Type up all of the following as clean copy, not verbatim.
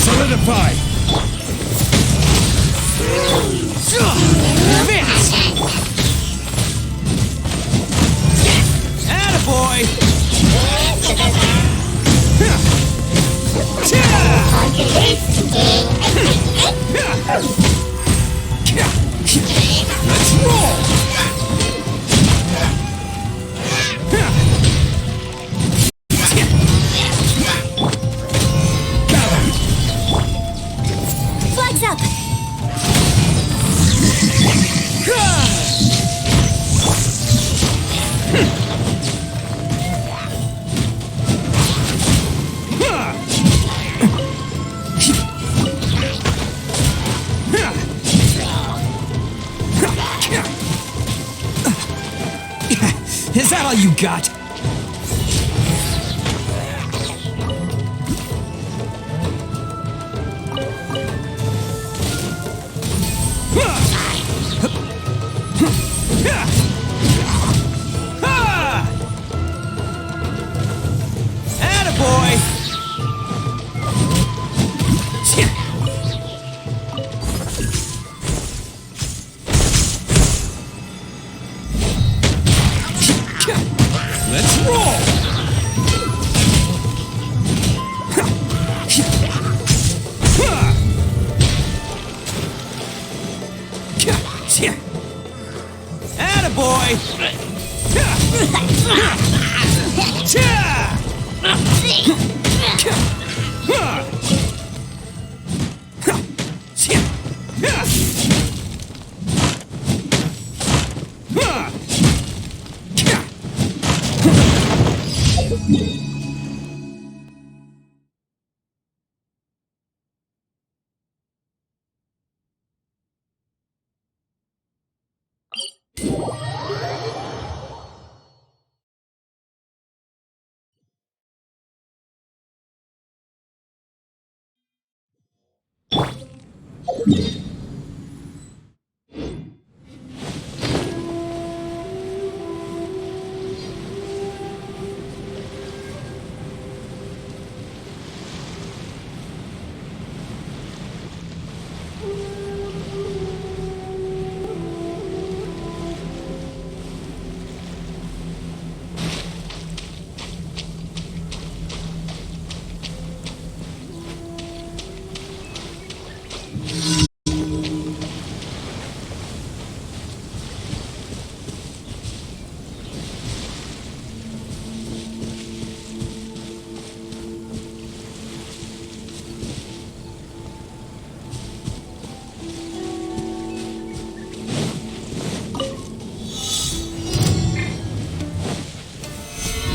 Solidify! Attaboy! Let's roll! Flags up! Is that all you got? Attaboy! Let's roll! Attaboy!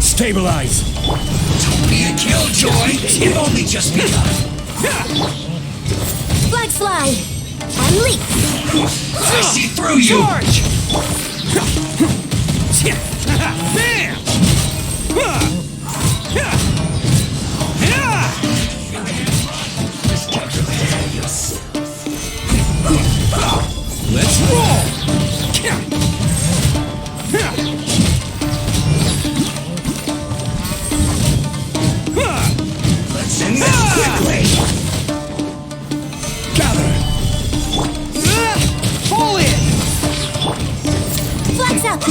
Stabilize! Don't be a killjoy! You've only just begun! Flags fly! And leap! I see through you! Charge! Bam! Let's roll! Let's end this quickly! Gather! Pull it! Flags up!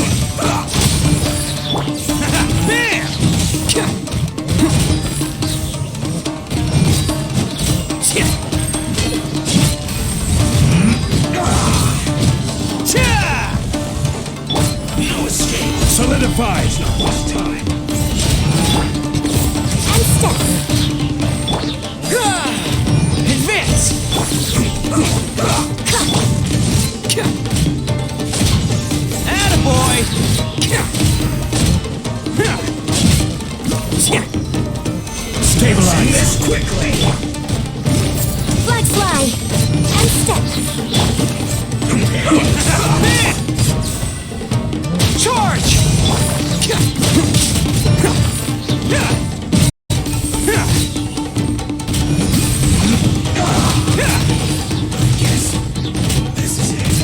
Bam! Solidified! This time. And step. Advance! Attaboy! Stabilize! This quickly. Flag fly. And step. Charge! Yes. This is it.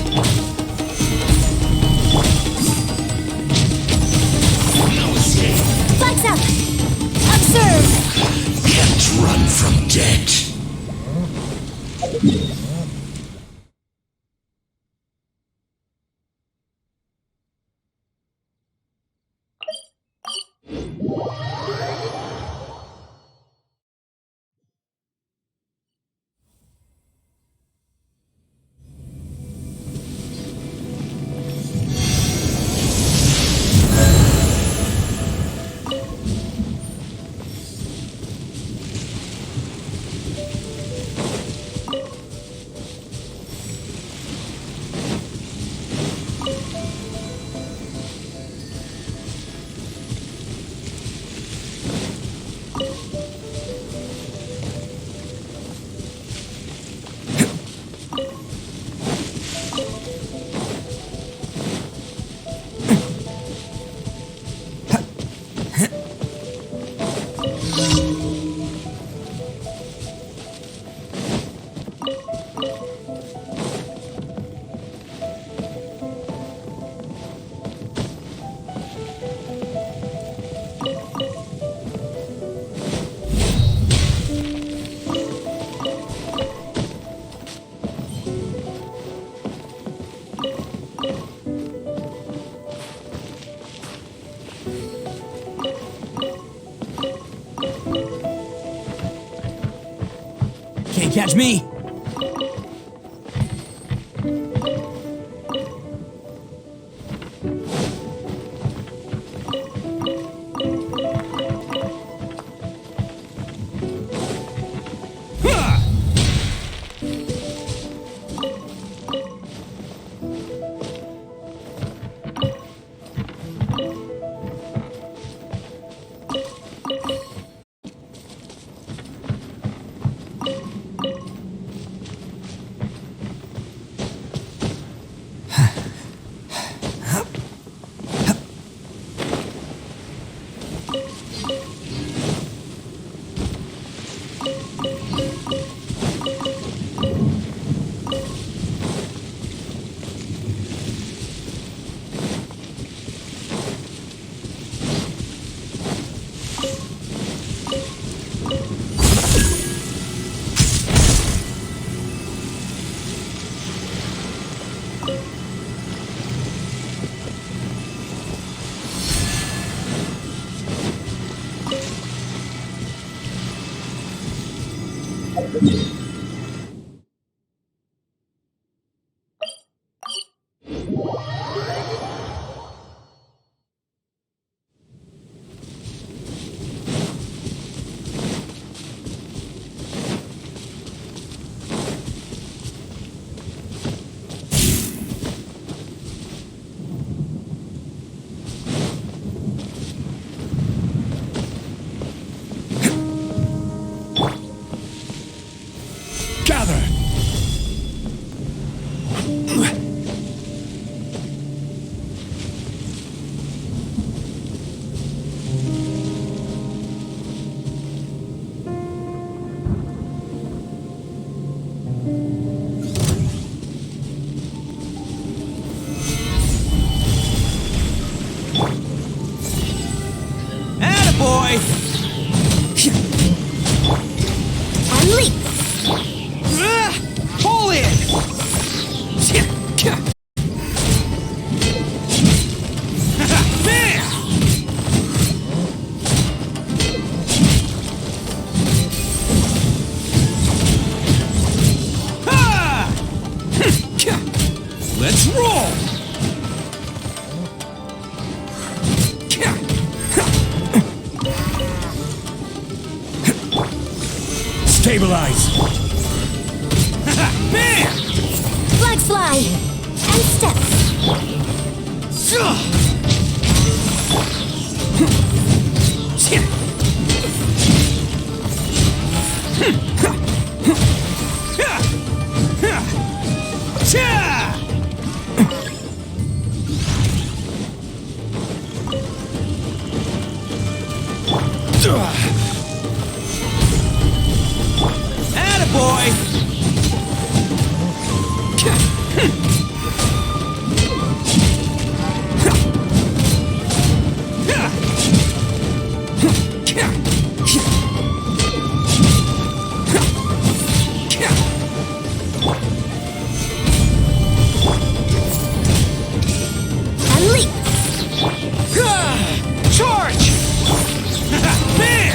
No escape. Flags up. Observe. Can't run from death. Can't catch me! Ha! Gather! Attaboy! And leap. Pull in! Bam! Ha! Let's roll! Bam! Flag slide and step. Attaboy! And leap. Charge! Bam!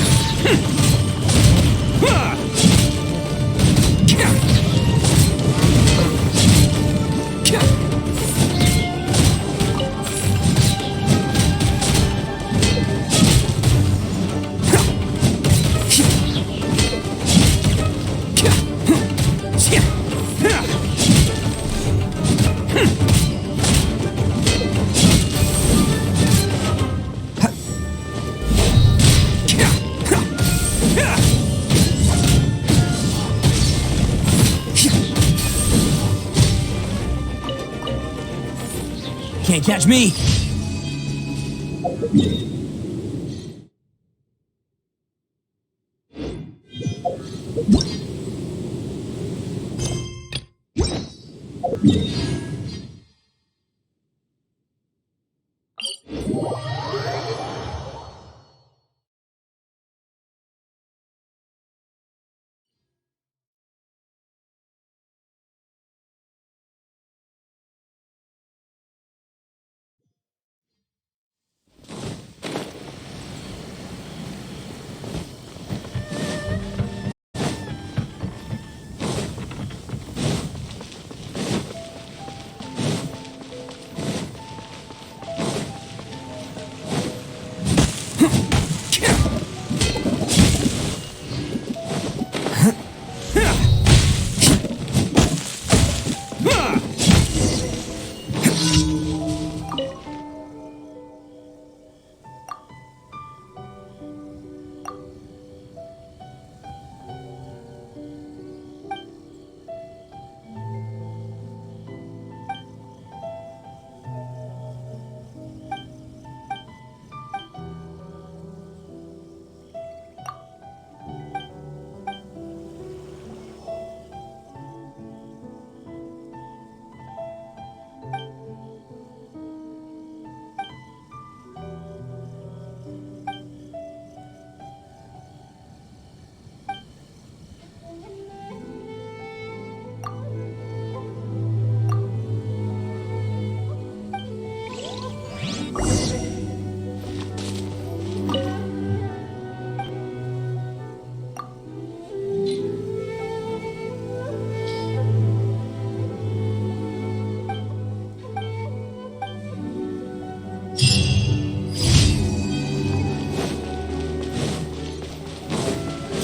Can't catch me!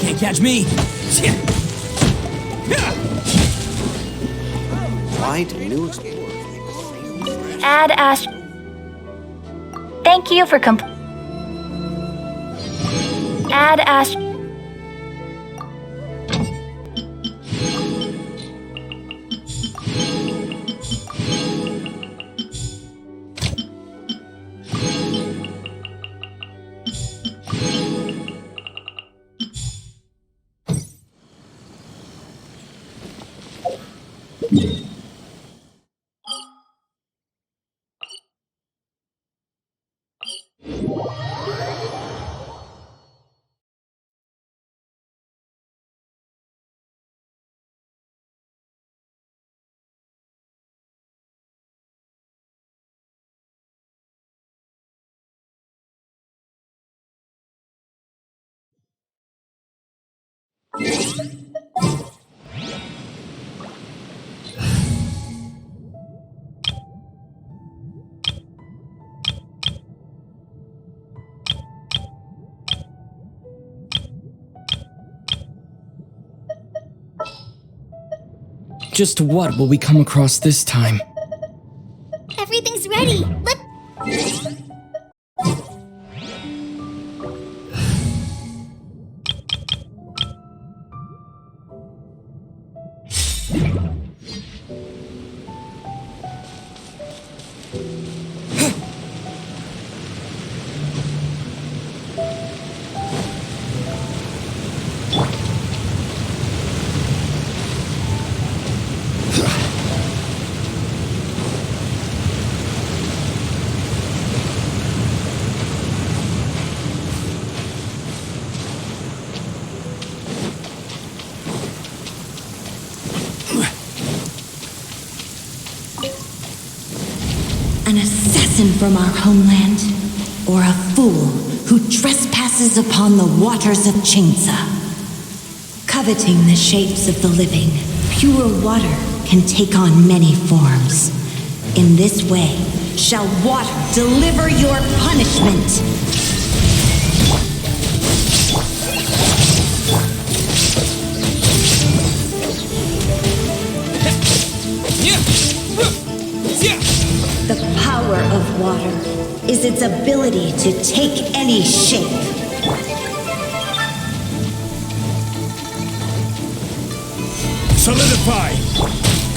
Can't catch me! Why do new explorers? Add Ash. Thank you for Add Ash. Just what will we come across this time? Everything's ready. Let... An assassin from our homeland, or a fool who trespasses upon the waters of Chingsa. Coveting the shapes of the living, pure water can take on many forms. In this way, shall water deliver your punishment. The power of water is its ability to take any shape. Solidify!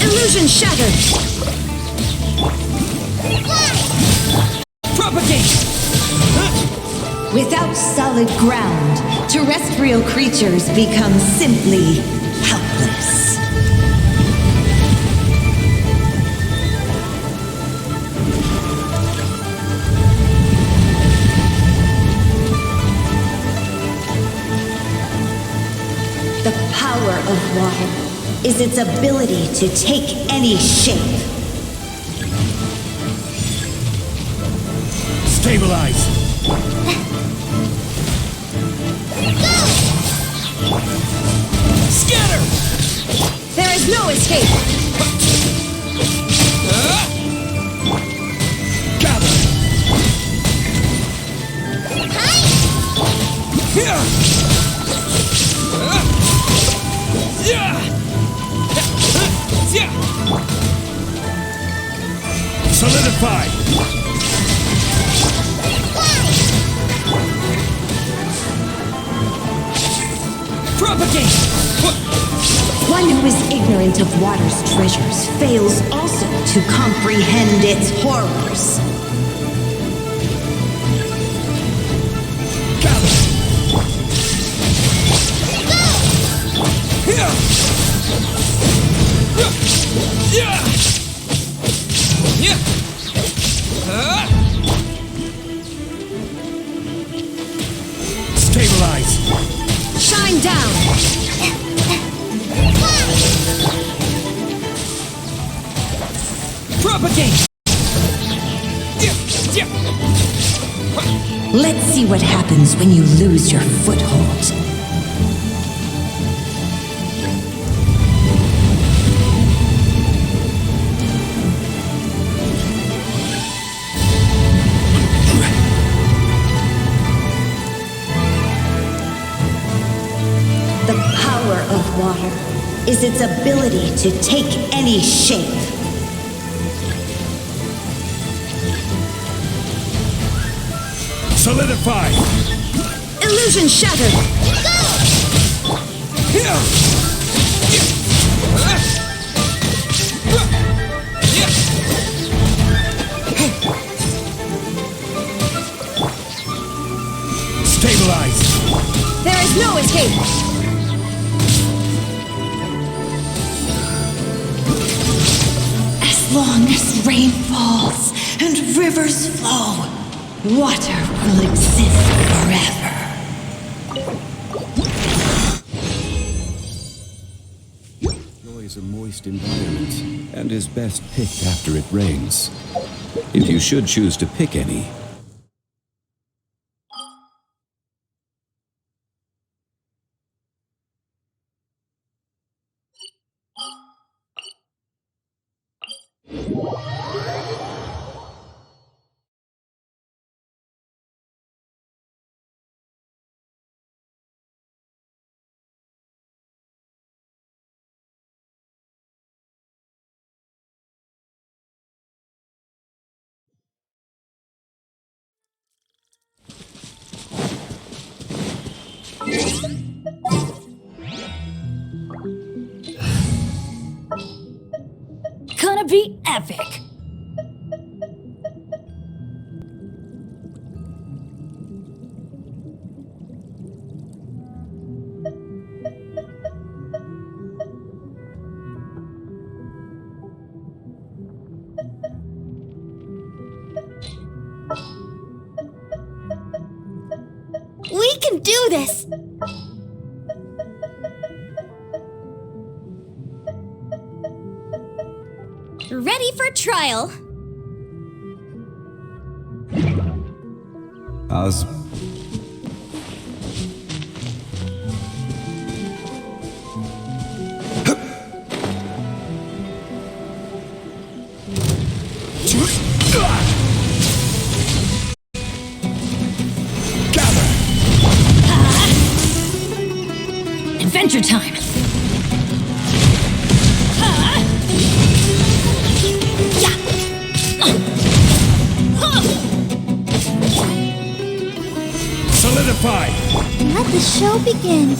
Illusion shattered! Propagate! Without solid ground, terrestrial creatures become simply helpless. The power of water is its ability to take any shape. Stabilize! Scatter! There is no escape! Gather! Solidify! Propagate! One who is ignorant of water's treasures fails also to comprehend its horrors. Gather! Stabilize! Shine down! Propagate! Let's see what happens when you lose your foothold. The power of water is its ability to take any shape. Solidify! Illusion shattered! Stabilize! There is no escape! As long as rain falls and rivers flow, water will exist forever. Enjoys a moist environment and is best picked after it rains. If you should choose to pick any, Gonna be epic. We can do this! Ready for trial. As Adventure time. Solidify! Let the show begin.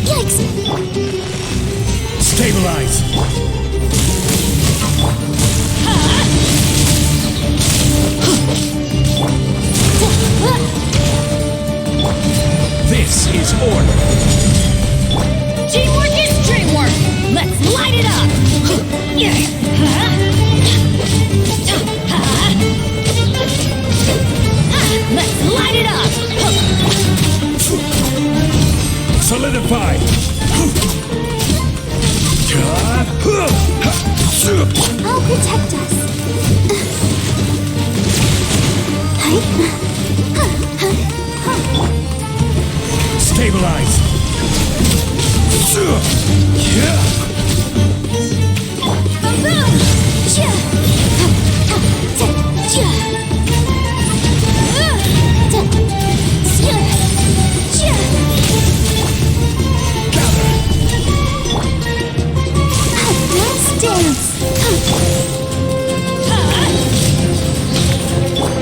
Yikes! Stabilize! This is order! Teamwork is dreamwork. Let's light it up. Let's light it up. Solidify! I'll protect us. Stabilize! Let's dance.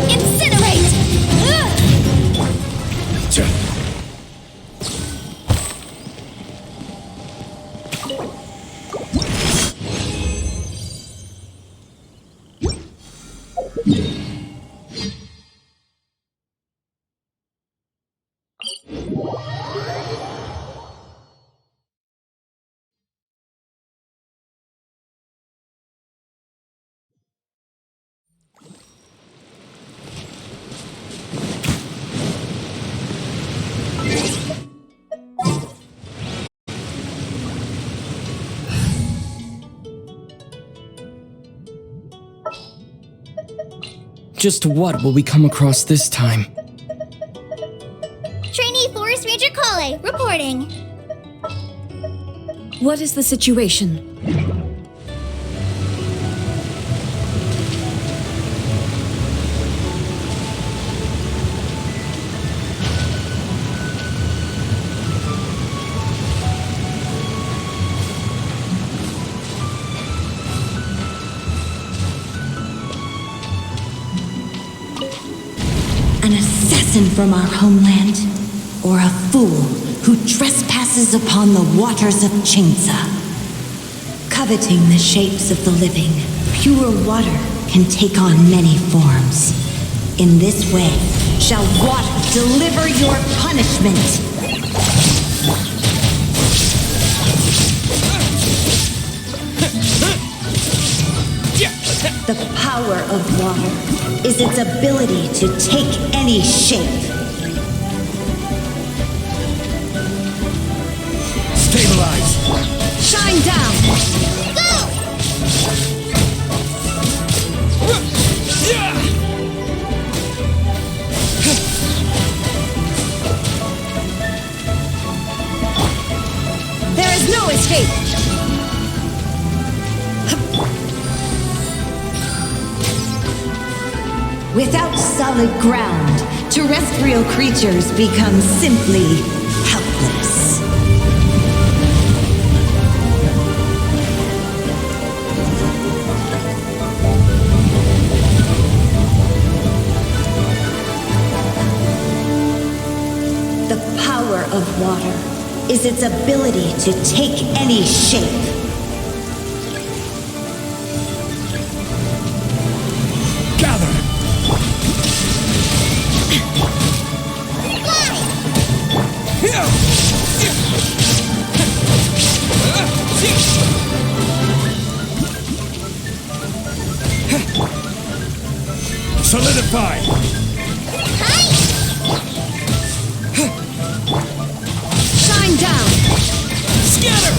Incinerate. Just what will we come across this time? Trainee Forest Ranger Kale, reporting. What is the situation? An assassin from our homeland, or a fool who trespasses upon the waters of Chainsa. Coveting the shapes of the living, pure water can take on many forms. In this way, shall water deliver your punishment. The power of water is its ability to take any shape. Stabilize! Shine down. There is no escape. Without solid ground, terrestrial creatures become simply helpless. The power of water is its ability to take any shape. Gather! Solidify! Shine down! Scatter!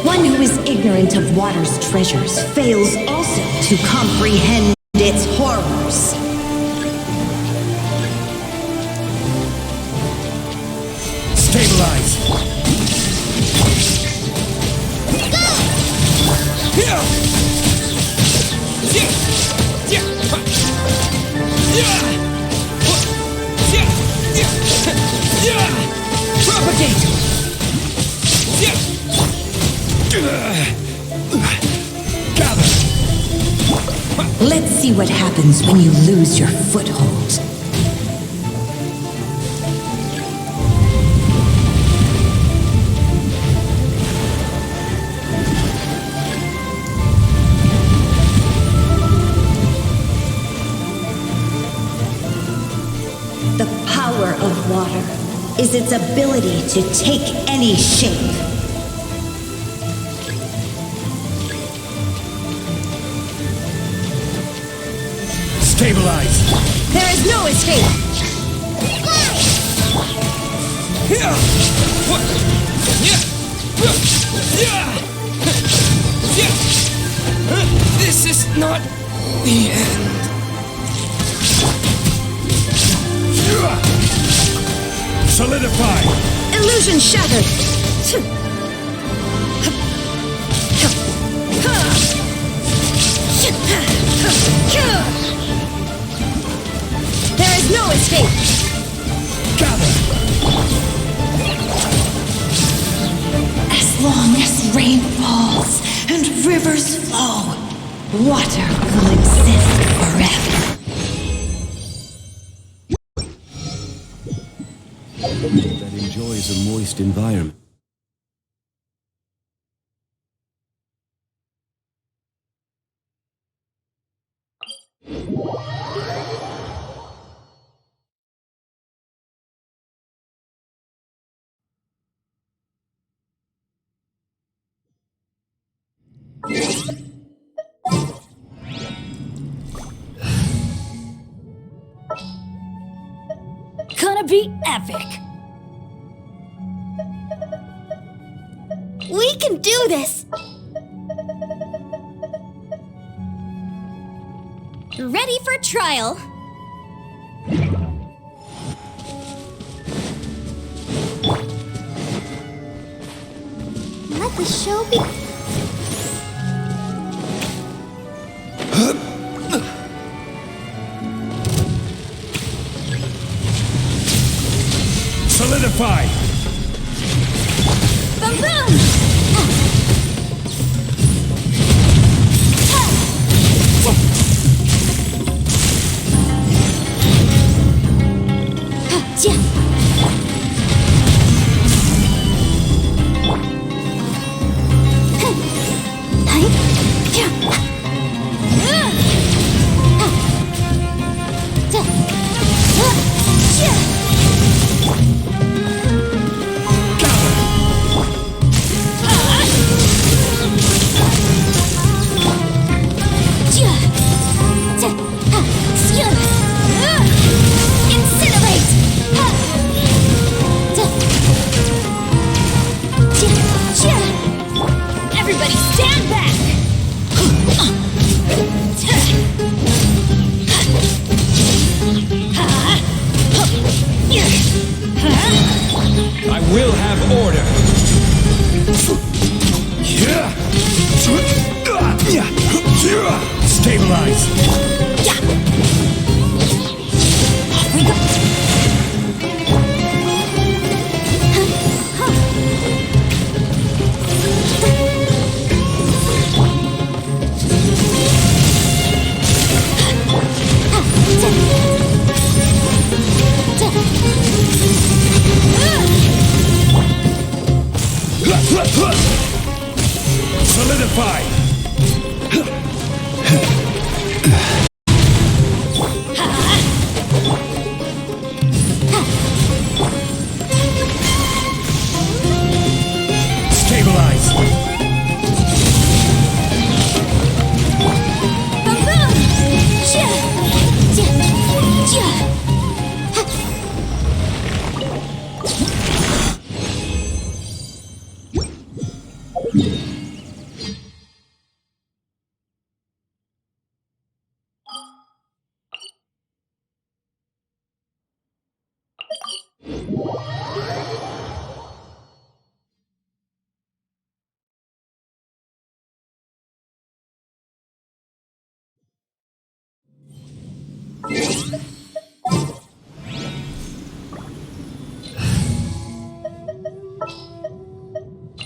One who is ignorant of water's treasures fails also to comprehend its horrors. Stabilize! Propagate! Gather! Let's see what happens when you lose your foothold. The power of water is its ability to take any shape. Stabilize! There is no escape! This is not the end. Solidify! Illusion shattered! There is no escape! Gather! As long as rain falls and rivers flow, water will exist forever. That enjoys a moist environment. Gonna be epic! We can do this! Ready for trial? Let the show be... Solidify! Boom boom! Solidify! Stabilize!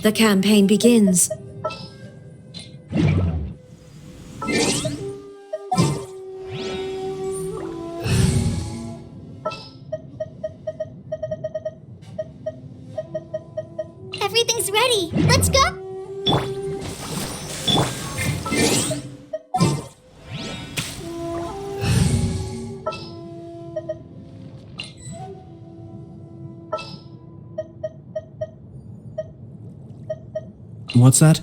The campaign begins. Everything's ready. Let's go. What's that?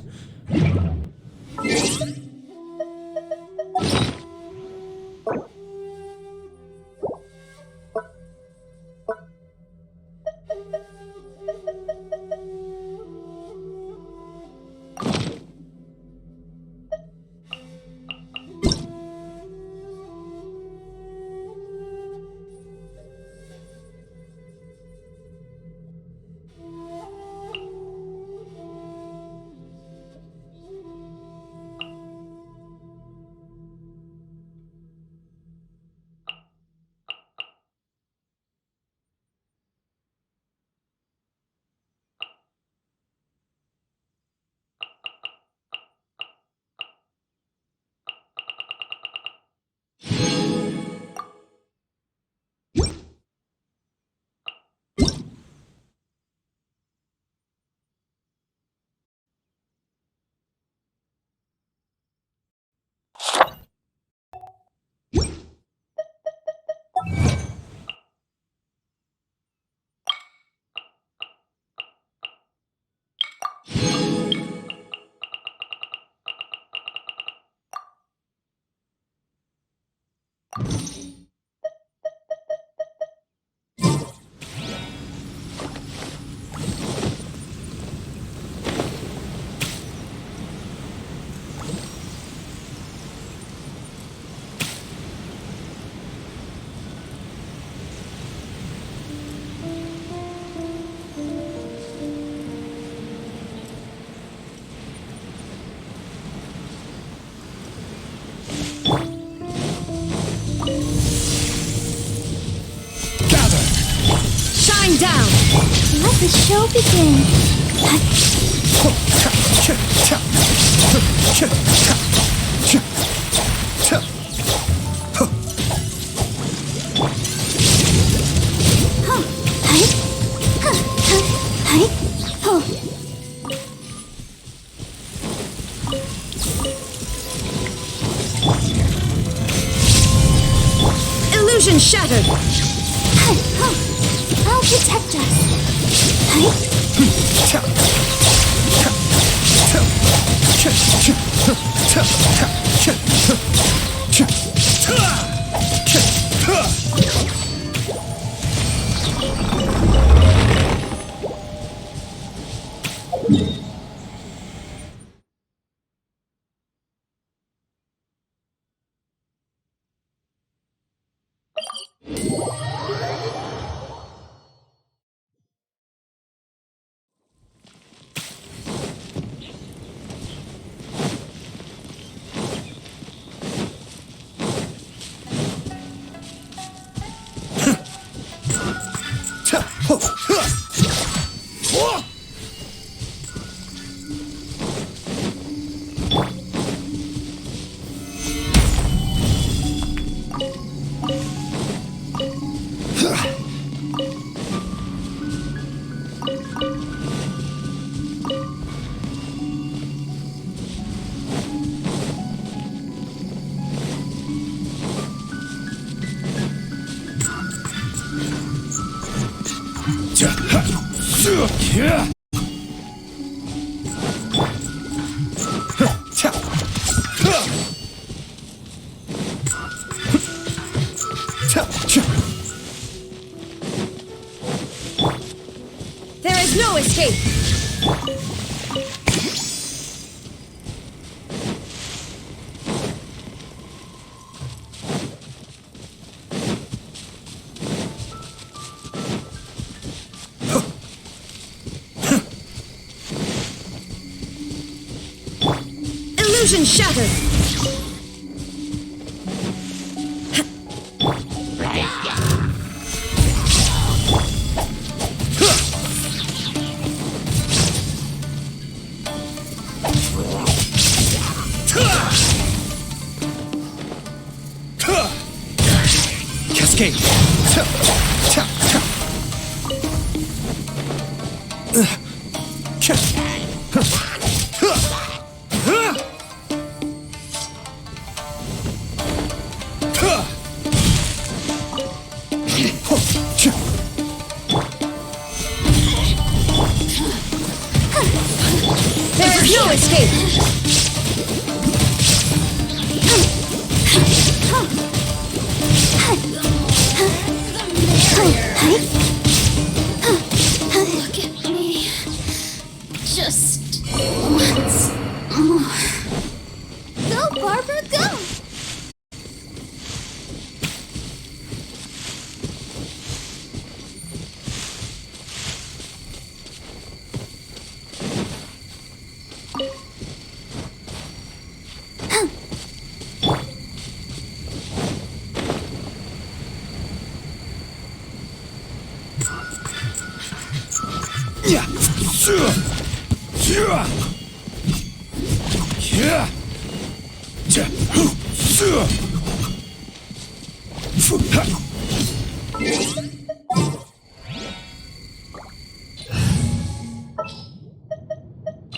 Down! Let the show begin. Illusion shattered! I'll protect There is no escape. Illusion shattered. Cascade. There is no escape. Look at me. Just once more. Go, Barbara, go!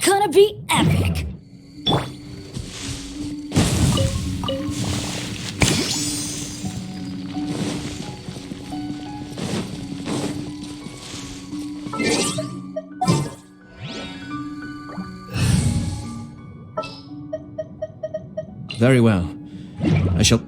Gonna be epic. Very well. I shall.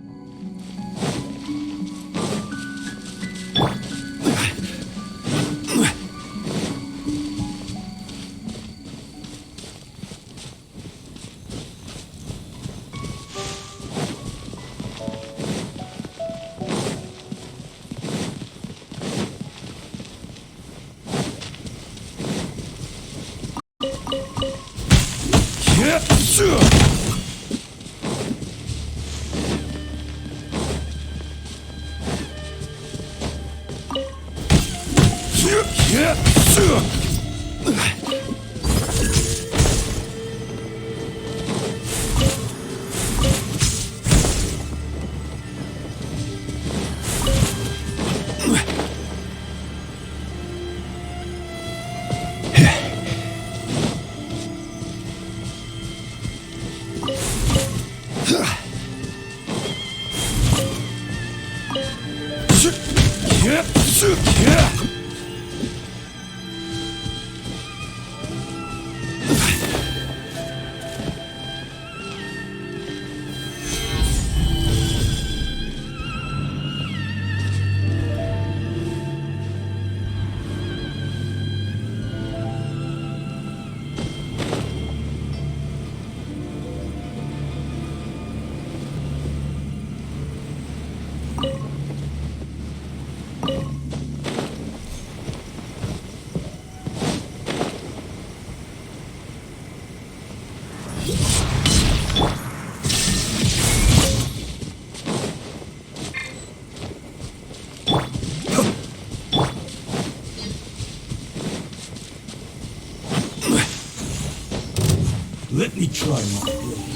Let me try my blade.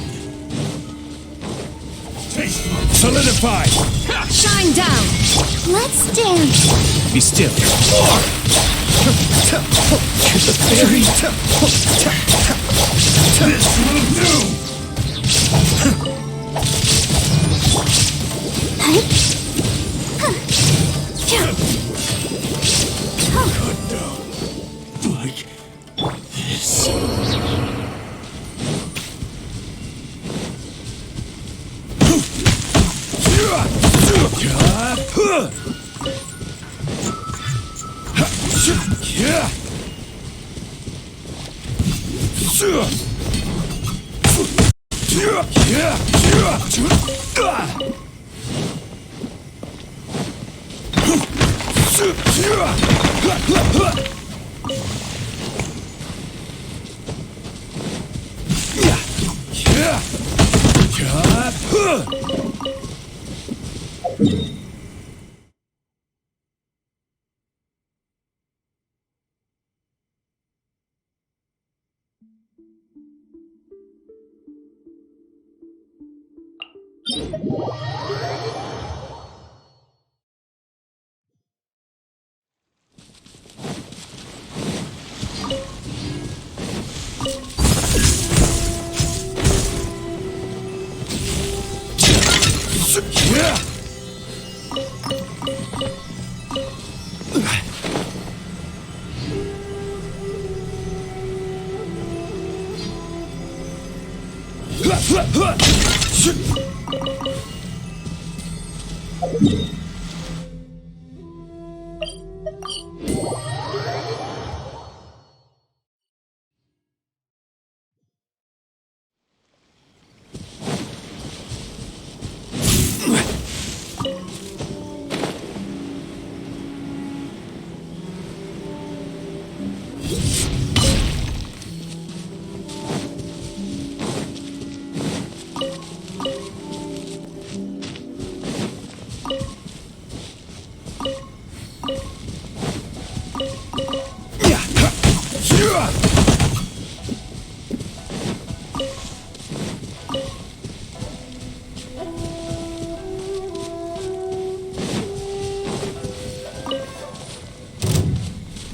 Taste my solidify. Shine down. Let's dance. Be still. More. The fairy. This will do. Good dog.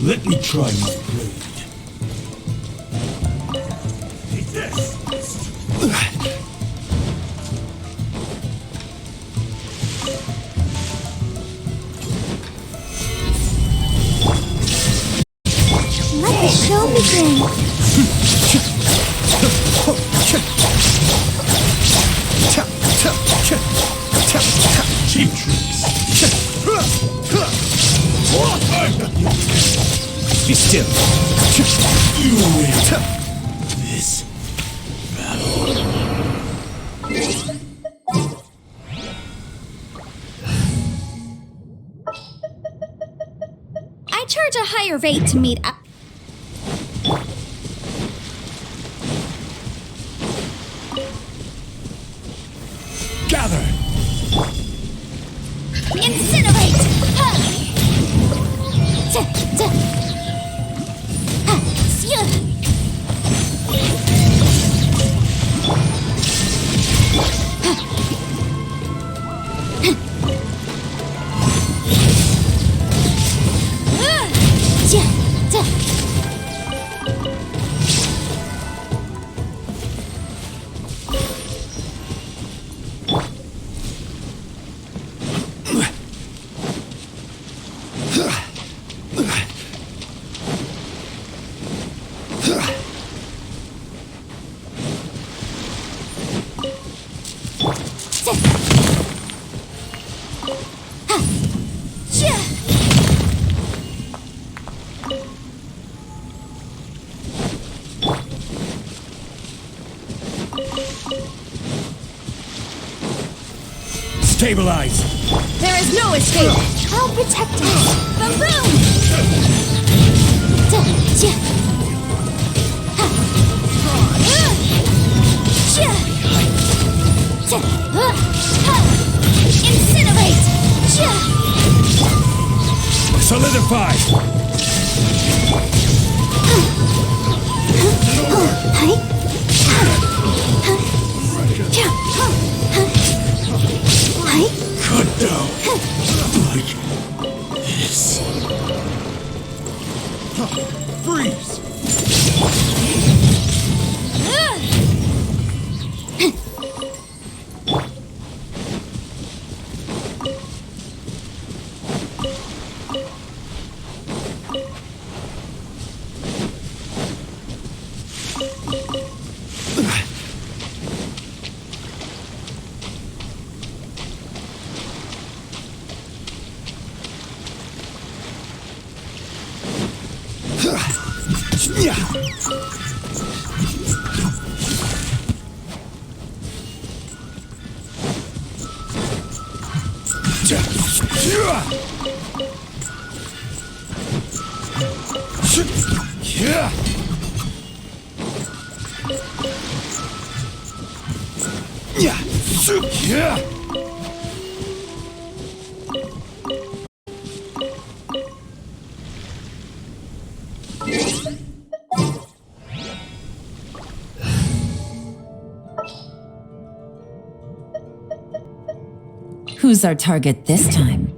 Let me try my blade. Take this! Let the show begin. Cheap tricks! Be still! You win! This I charge a higher rate to meet up. gather! Incinerate! Ha! T- t- ha! Sya! Ha! Ah! Sya! T- Stabilize! There is no escape. I'll protect us. Boom! Sya! Ha! Sya! Ha! Incinerate! Sya! Solidify! Hi! Hi! Cut down! Like this. Freeze! Who's our target this time?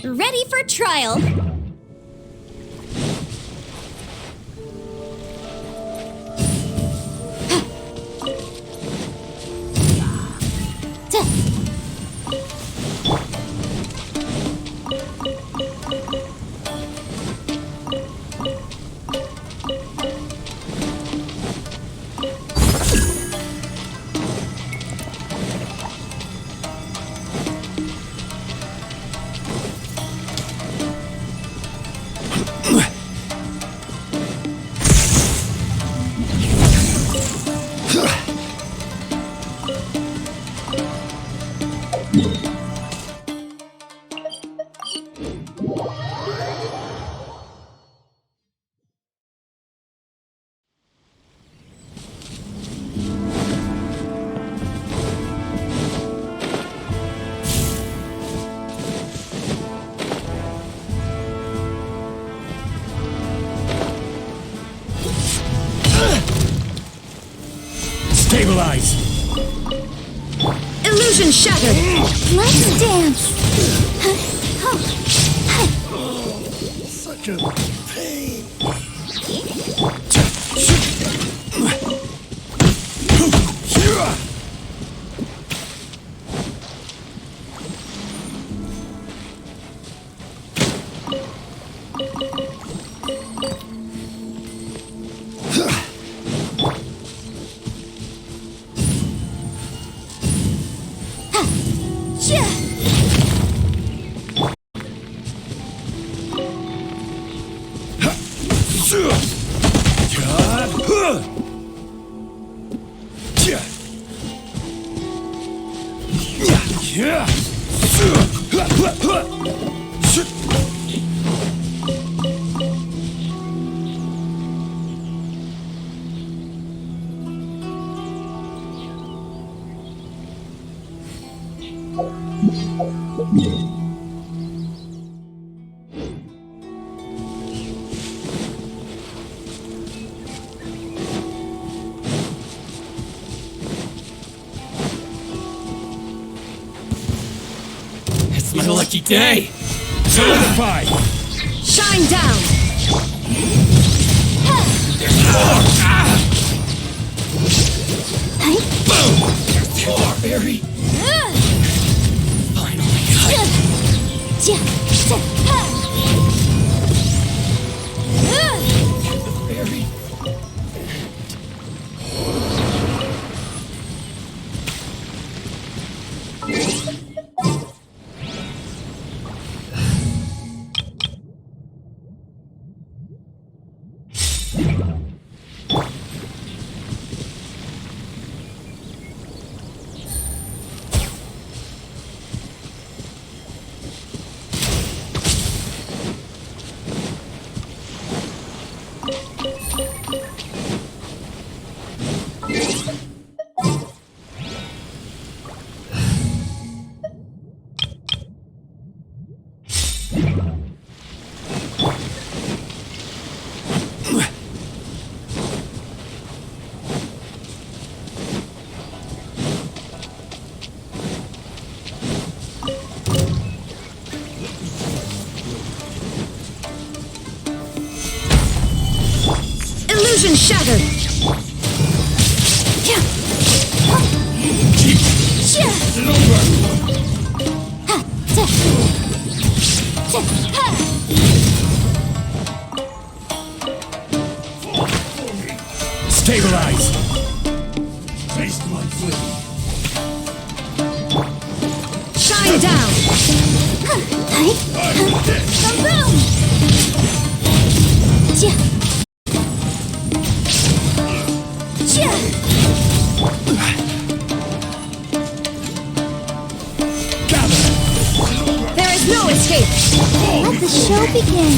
Ready for trial. Stabilize! Illusion shattered! Let's dance. Such a pain. It's my lucky day. Solidify! Shine down! Barry. Finally. Barry. Illusion shattered! Shine down. Boom! Yeah. There is no escape. Let the show begin.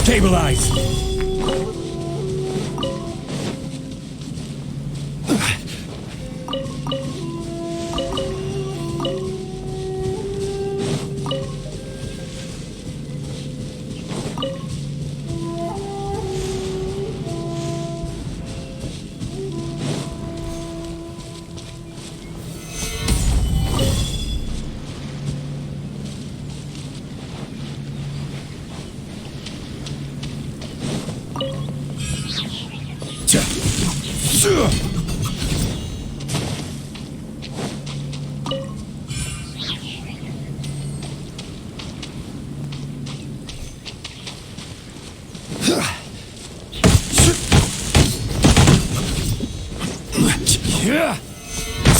Stabilize!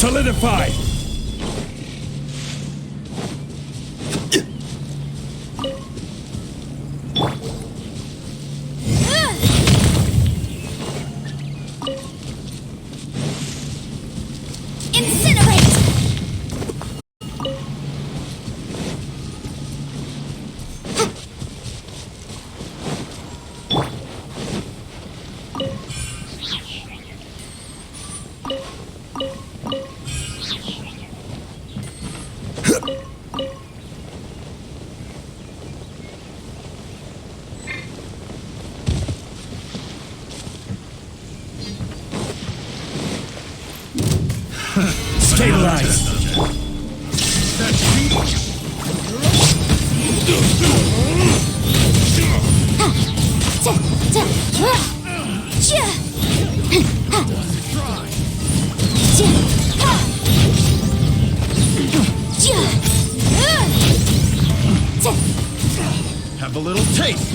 Solidify! Stabilize! Have a little taste!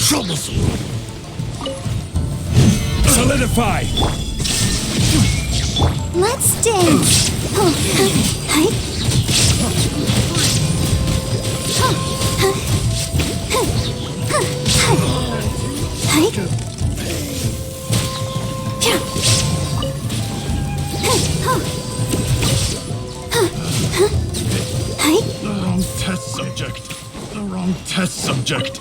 Troublesome! Solidify! Let's dance! The wrong test subject. The wrong test subject.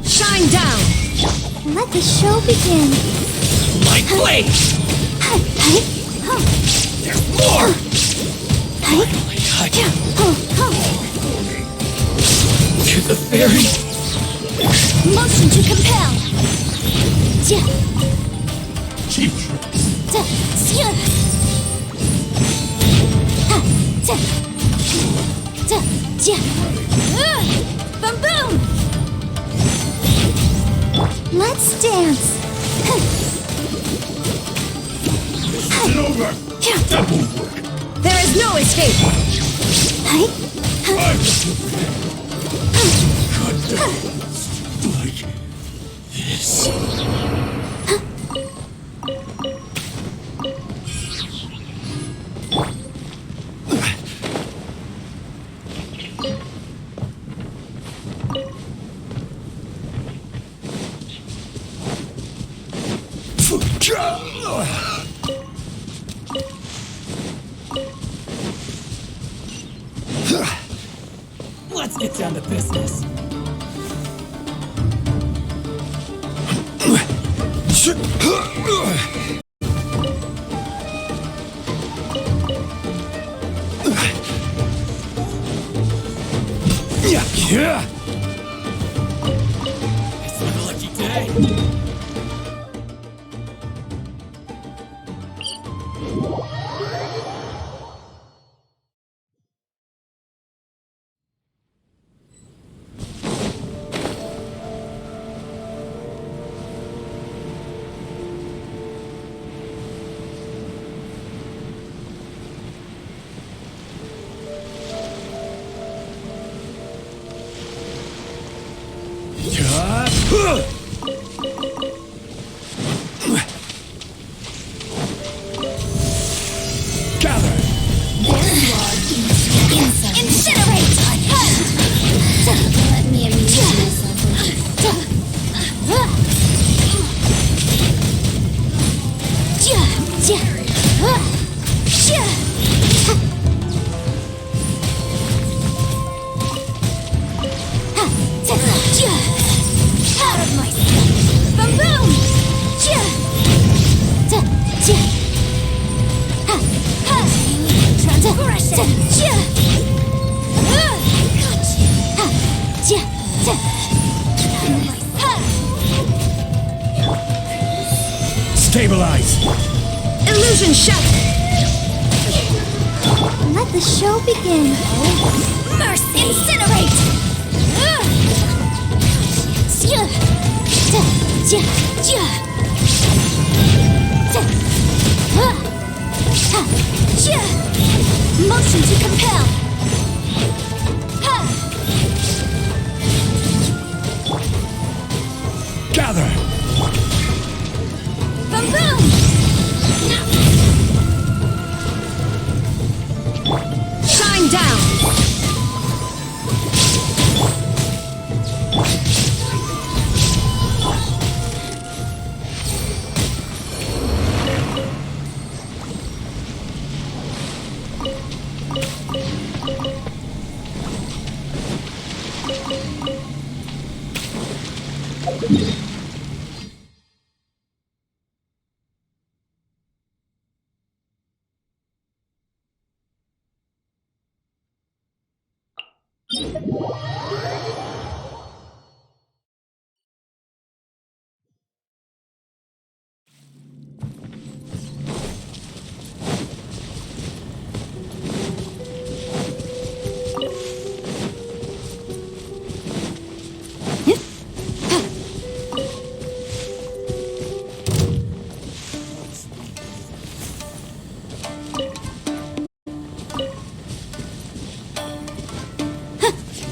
Shine down! Let the show begin. My blade! There's more! To the very... Motion to compel. Boom boom! Let's dance. It's over! That won't work! There is no escape! Like this. Let's get down to business. Yeah! It's my lucky day. Gather! Incinerate! Let me amuse Out of my sight! Boom boom! Stabilize! Illusion shattered! Let the show begin. Mercy! Incinerate! Motion to compel. Gather! Boom boom. Shine down!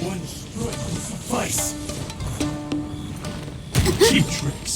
One strike will suffice. Cheap tricks.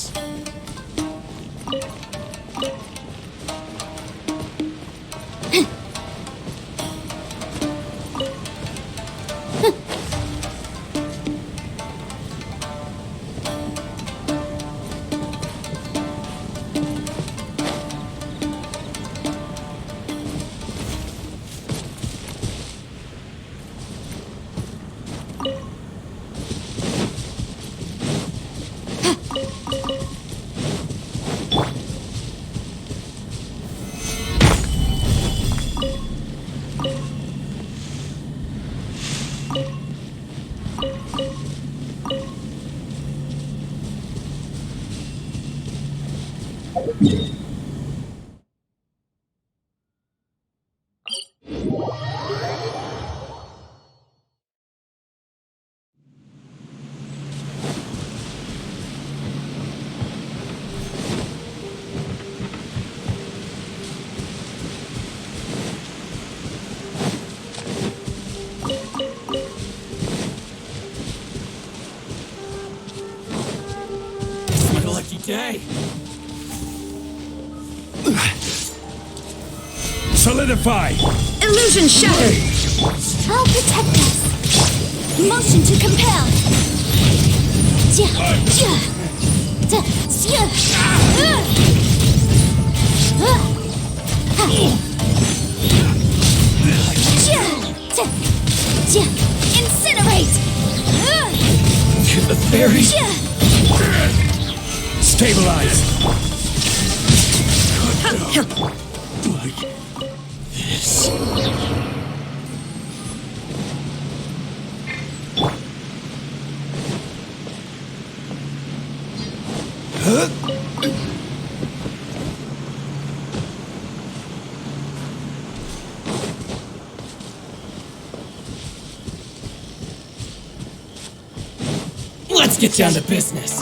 What a lucky day. Solidify! Illusion shattered! I'll protect us. Motion to compel. Incinerate. The fairy! Stabilize! Like this. Let's get down to business.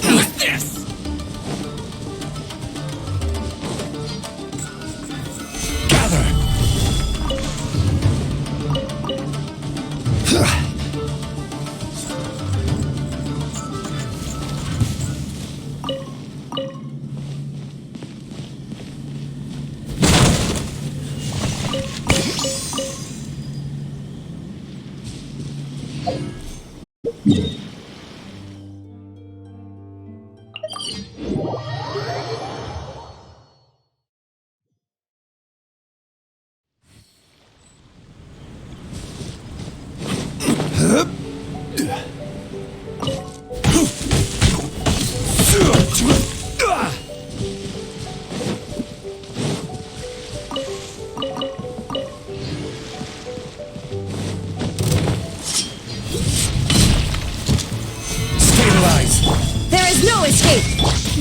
Who's this? Gather. Stabilize. There is no escape!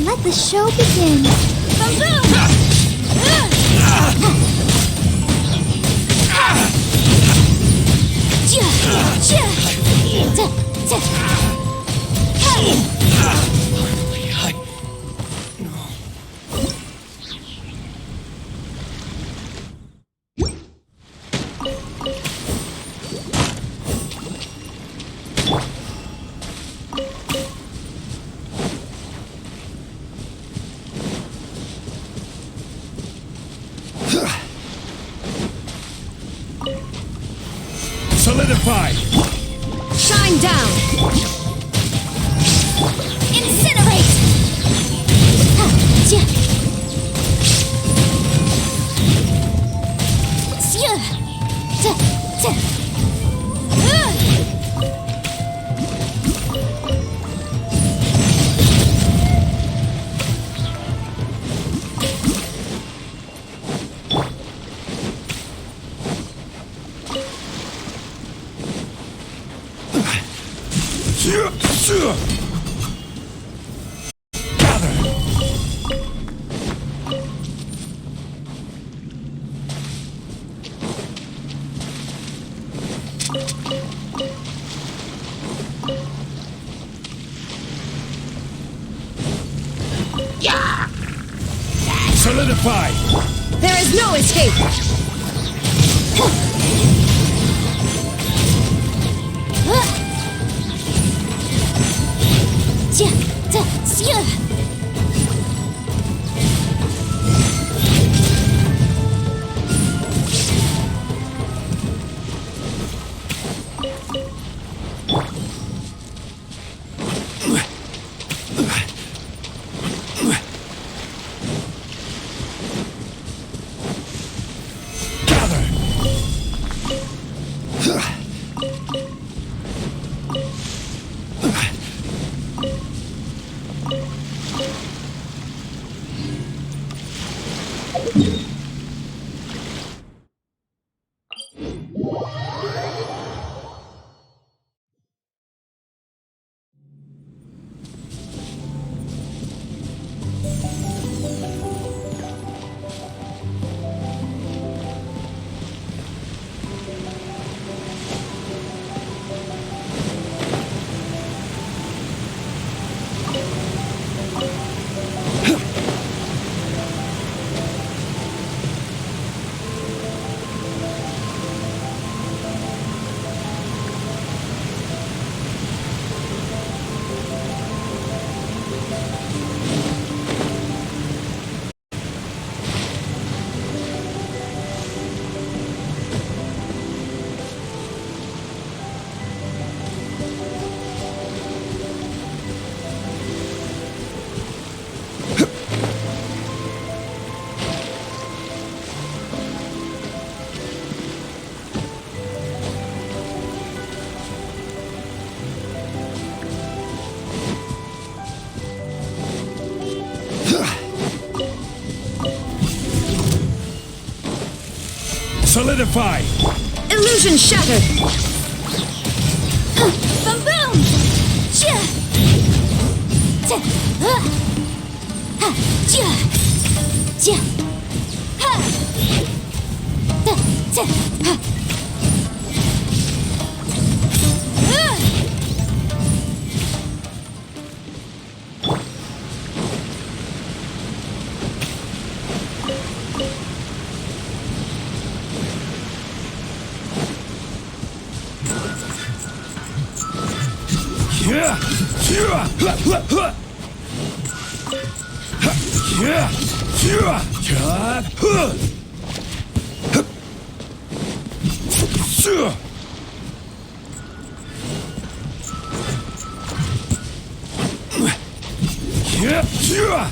Let the show begin. Boom boom. Solidify! Shine down! Incinerate! Ha! Tia! Tia! Ta! Ta! Solidify! There is no escape! Tia! Ta! Tia! Solidify! Illusion shattered! Boom boom! Tia! Ta! Ha! Tia! Tia! Ha! Ta! Ta! Ha! Yeah! Yeah! Yeah! Yeah! Yeah! Yeah! Yeah!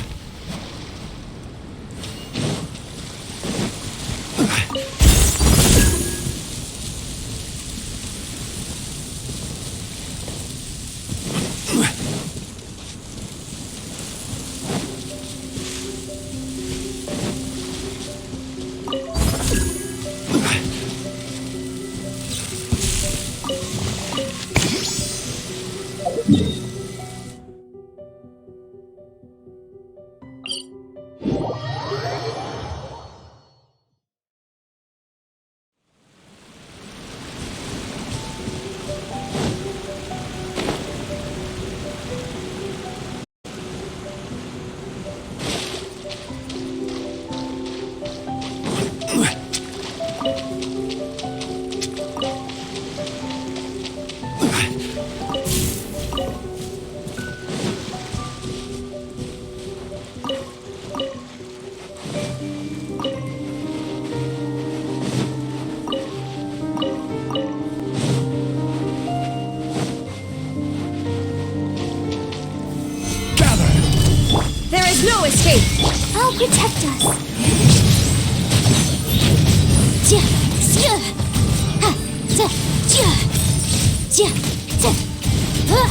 is no escape! I'll protect us. Ja, ja. Ha, ja, ja. Ja, ja. Ha.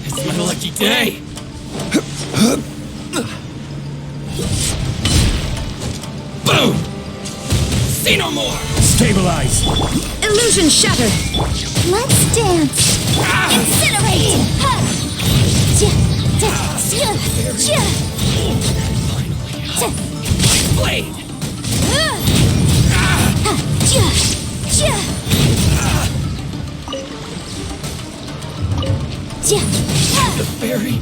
It's my lucky day. Boom! See no more! Stabilize! Illusion shattered! Let's dance. Incinerate. Ha. Ja, ja, ja, ja. Ja. Blade! Ha, ja, ja. Ja, ha. The fairy!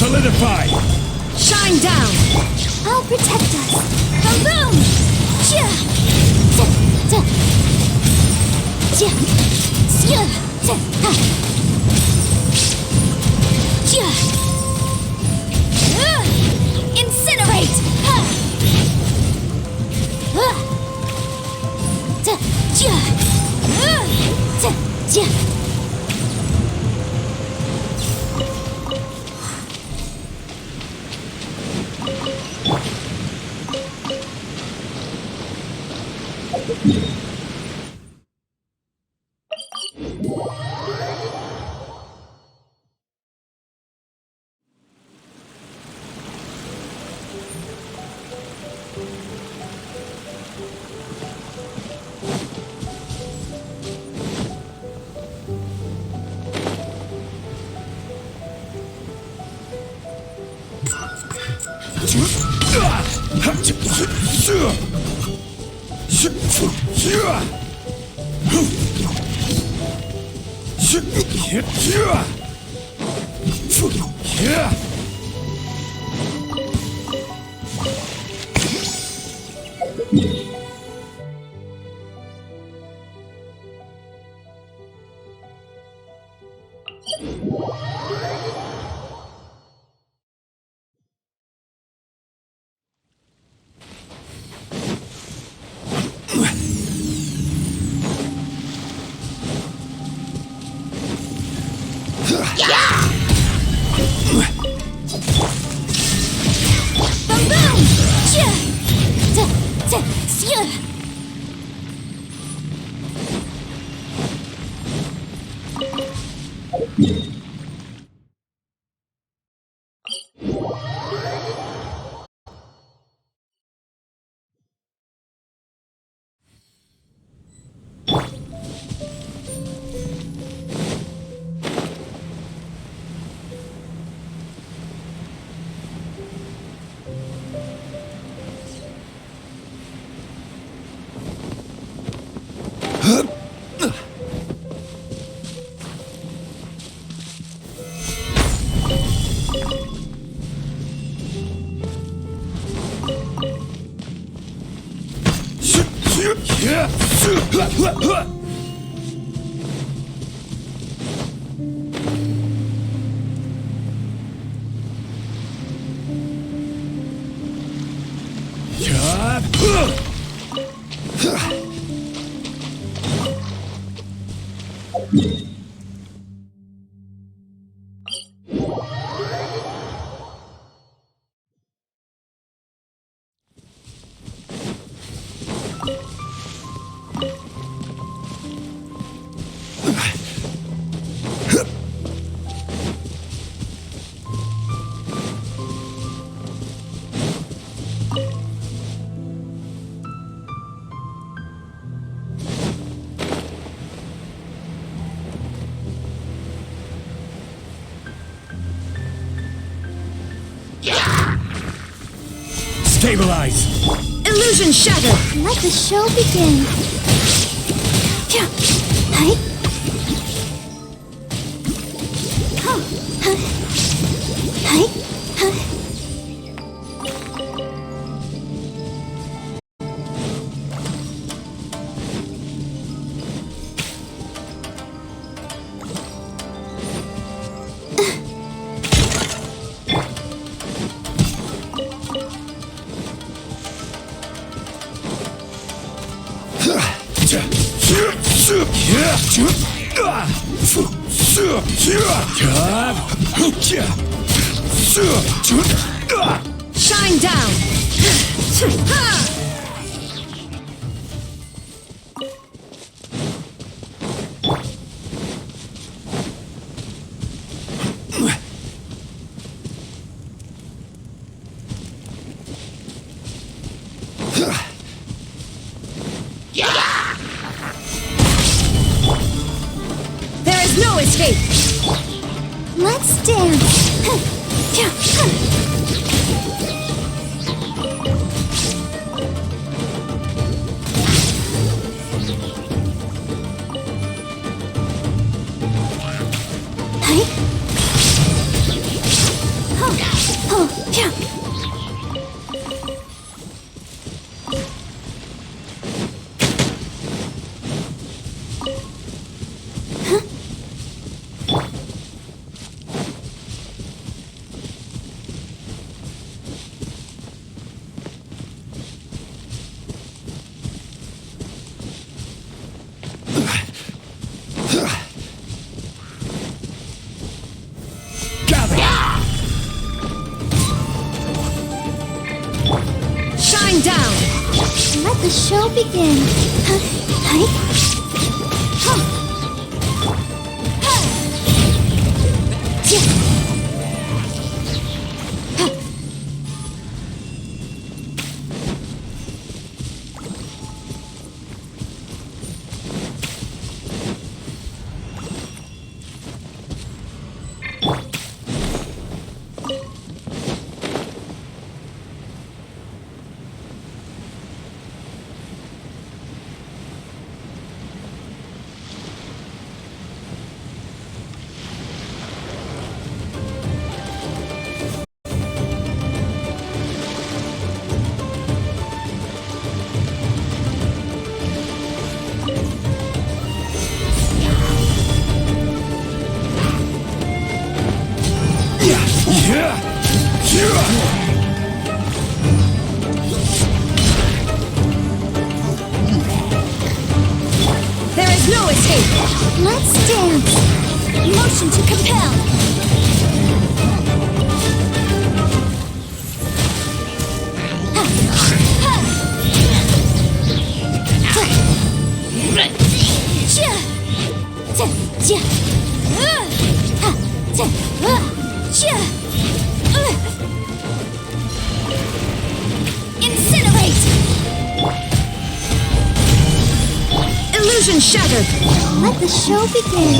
Solidify! Shine down! I'll protect us. Boom! Ja, ja, ja. Ja, ja, ja. Ha. Ja. Boom boom! Chia! Sia! Stabilize! Illusion shattered! Let the show begin. Yeah. Hi. Hi. Shine down! There is no escape! Let's dance. the show begin. Hi. There is no escape! Let's dance. Motion to compel. Incinerate! Illusion shattered! Let the show begin.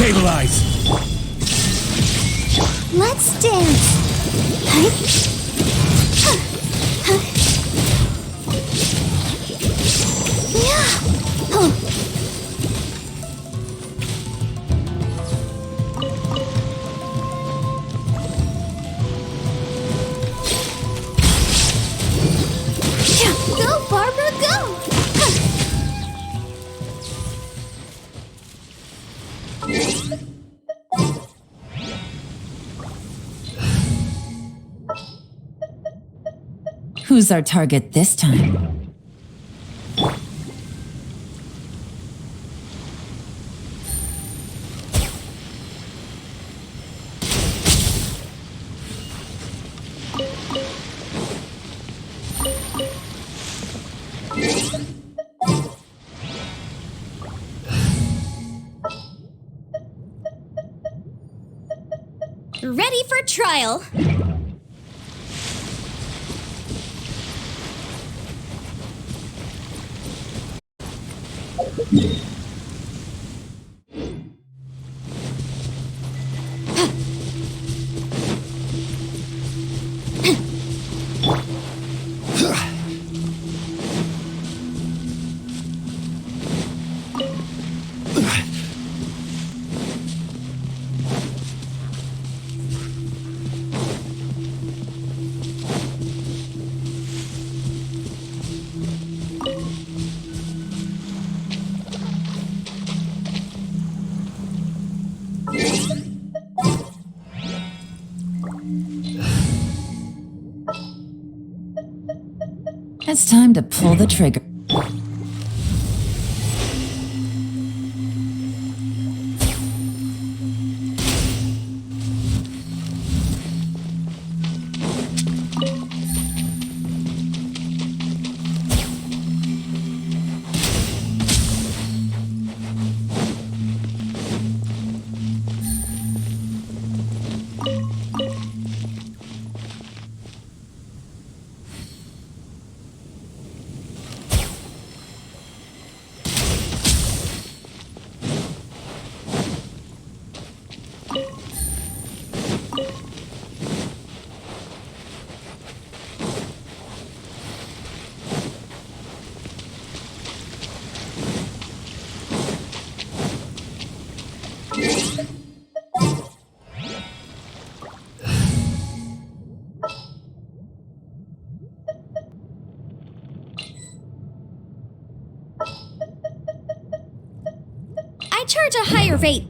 Stabilize! Let's dance. Hi. Yeah. Oh. Go, Barbara, go! Who's our target this time? Ready for trial! It's time to pull the trigger. I charge a higher rate.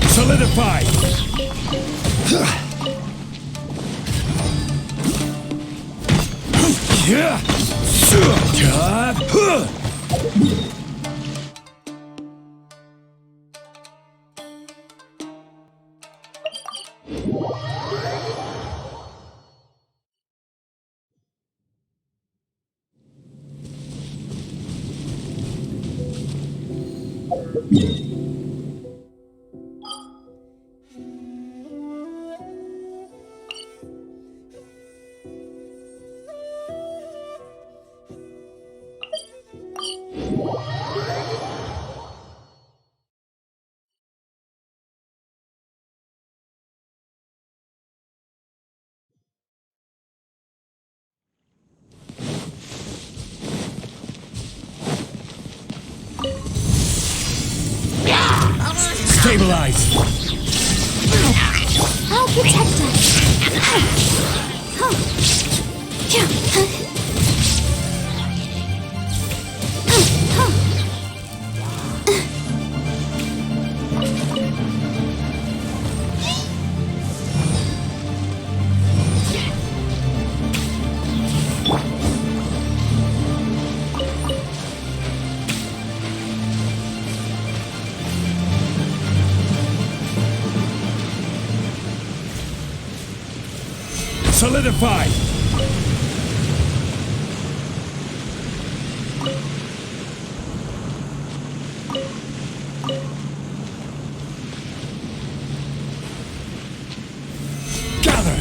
Solidify! Yeah! Stabilize! I'll protect us. Solidify! Gather!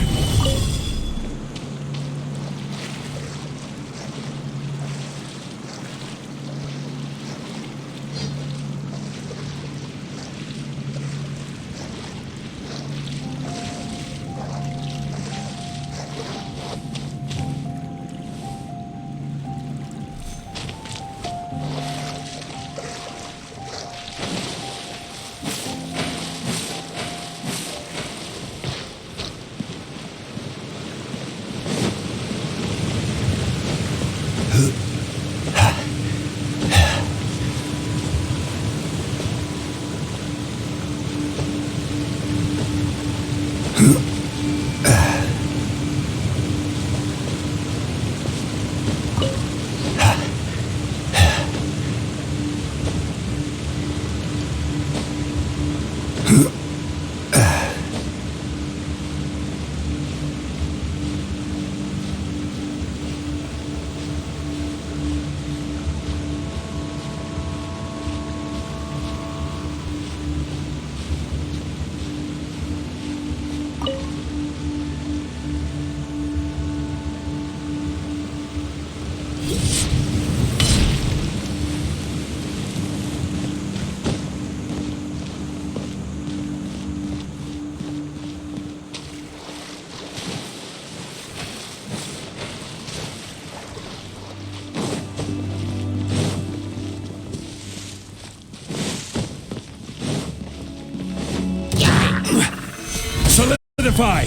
Solidify!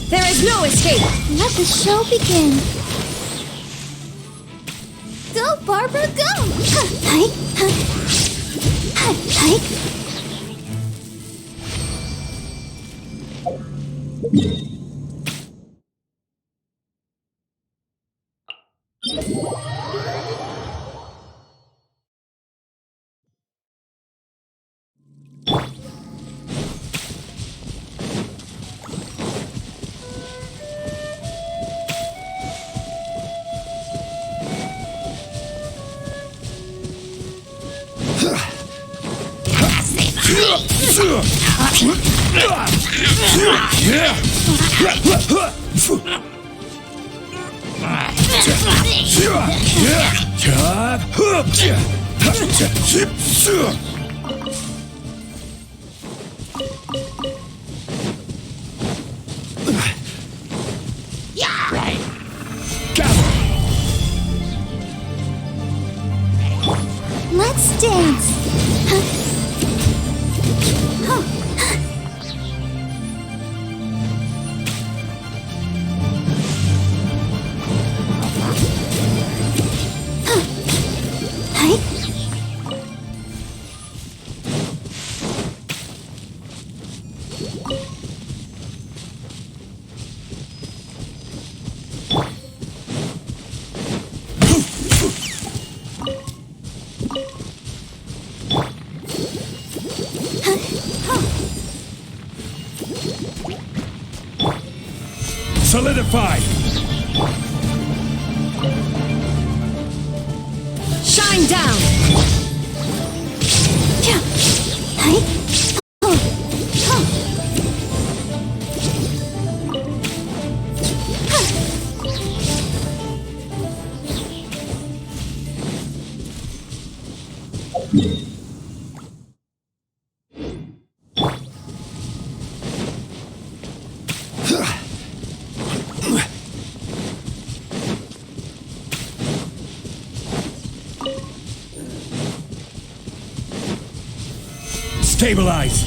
There is no escape! Let the show begin. Go, Barbara, go! Hike, hike, hike. Let's dance. Solidify! Shine down! Stabilize!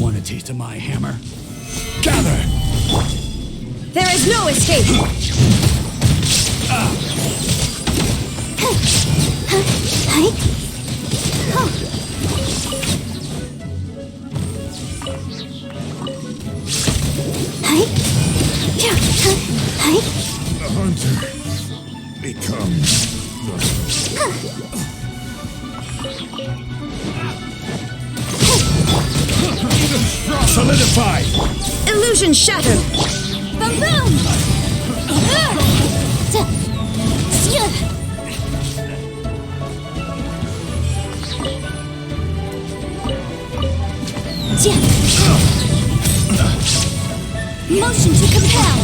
Want a taste of my hammer? Gather! There is no escape! The hunter becomes solidify! Illusion shattered! Boom, boom! Motion to compel!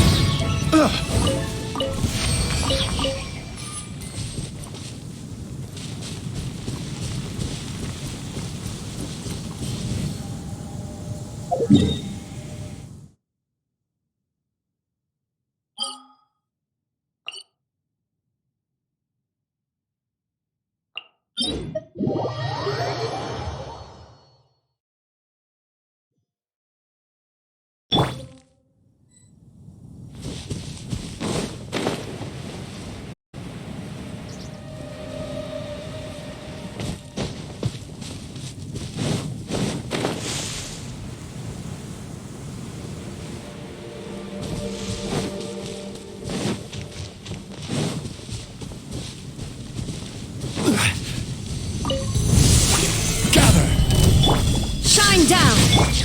Shine down!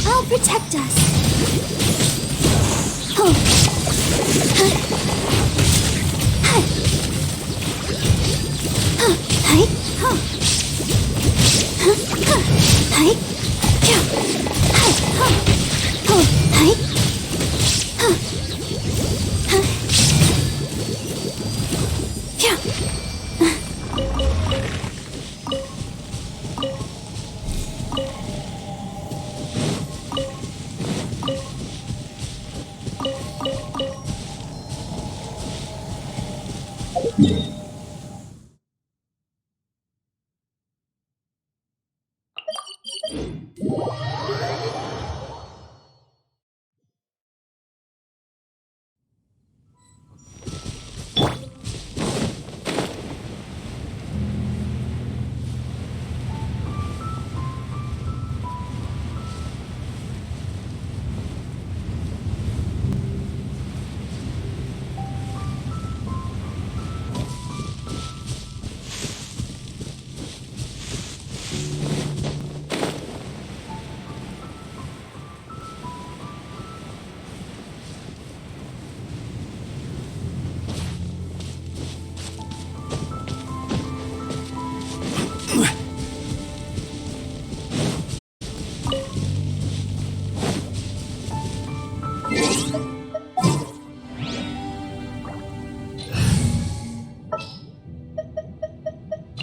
I'll protect us.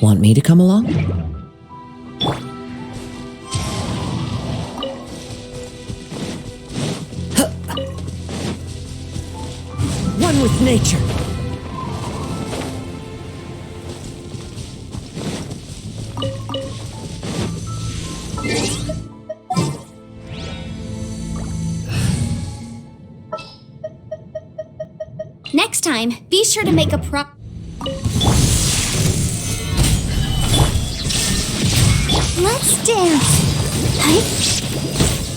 Want me to come along? One with nature. Next time, be sure to make a Let's dance. Hi.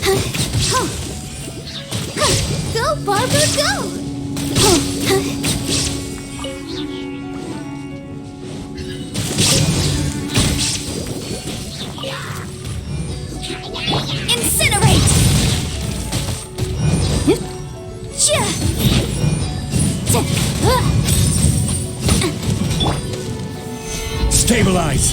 Huh. Huh. Huh. Go, Barbara, go. Huh. Huh. Incinerate. Chia. Stabilize!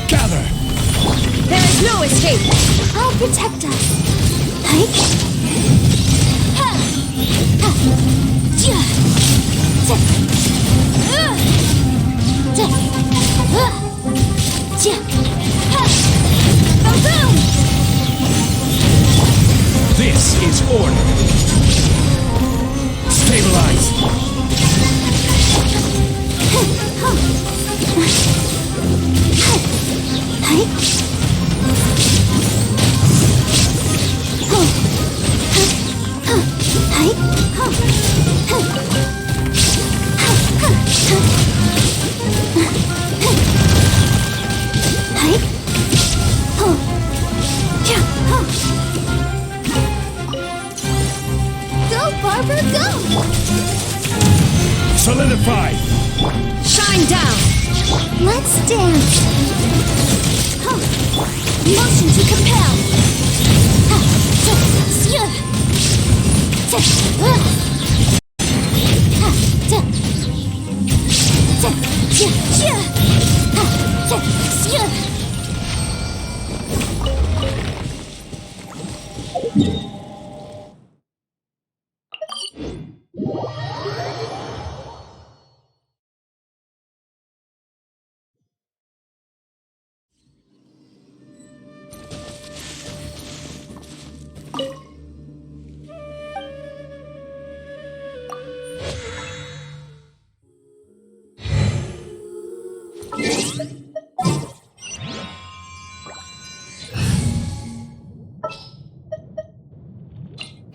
Gather! There is no escape! I'll protect us. Hike. Ha. Ha. Ja. Ja. Ja. Ja. Ha. Boom! This is order! Stabilize! Go, Barbara, go! Solidify! Shine down! Let's dance! Huh. Motion to compel! Ha. Ja.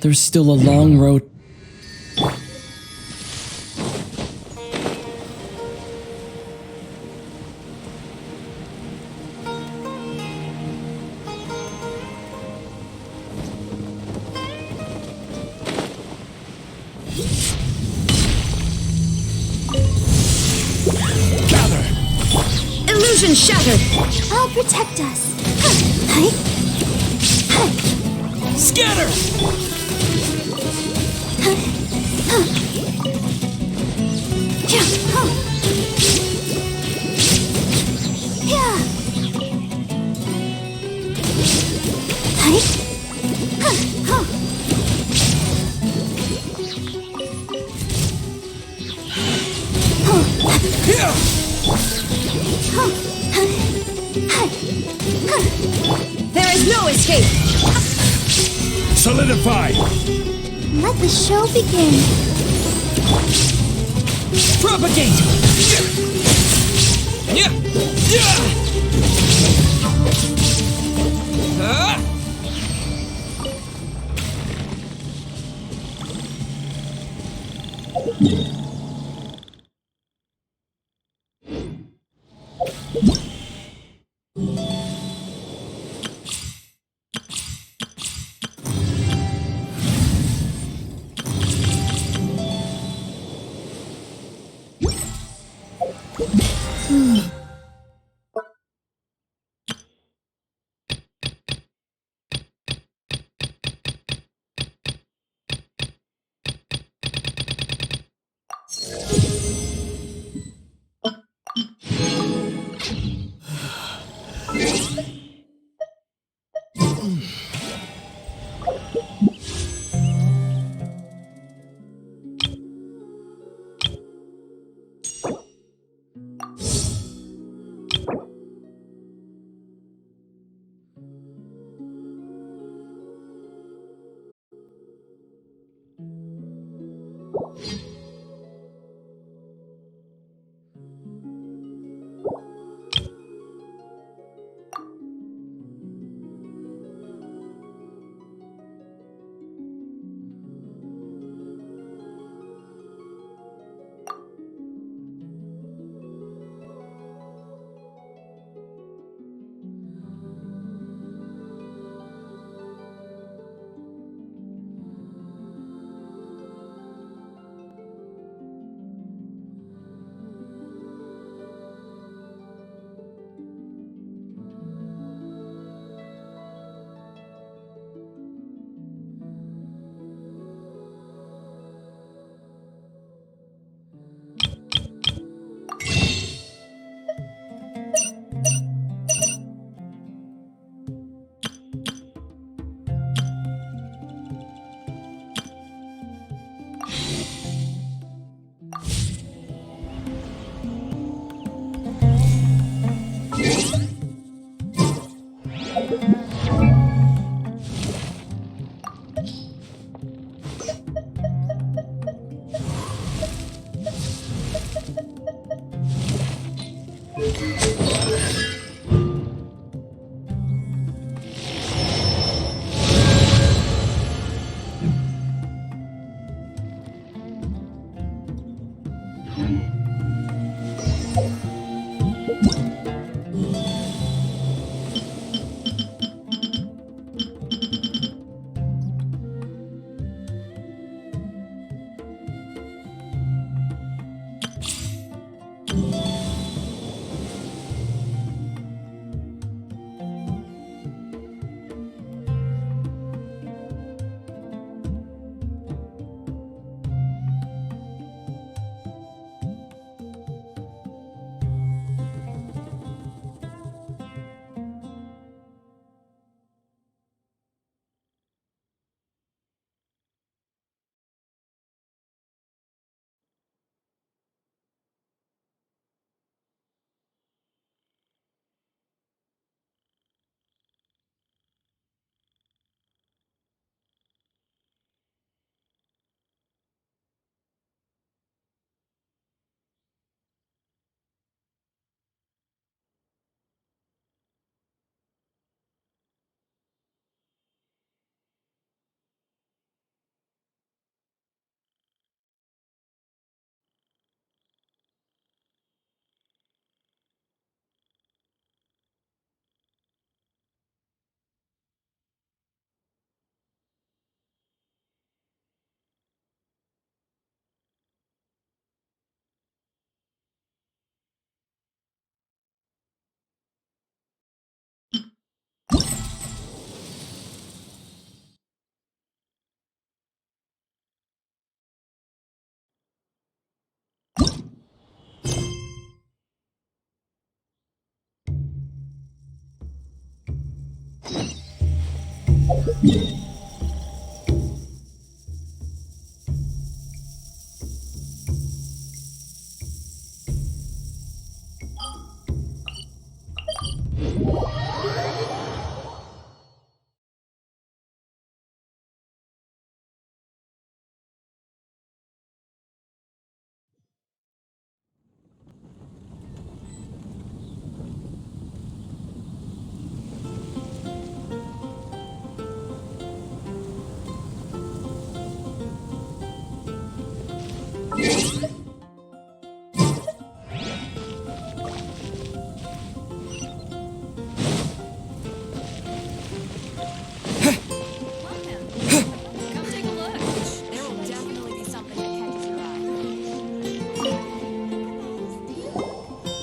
There's still a long road. Gather! Illusion shattered! I'll protect us. Scatter! There is no escape! Solidify! Let the show begin. Propagate! Yeah!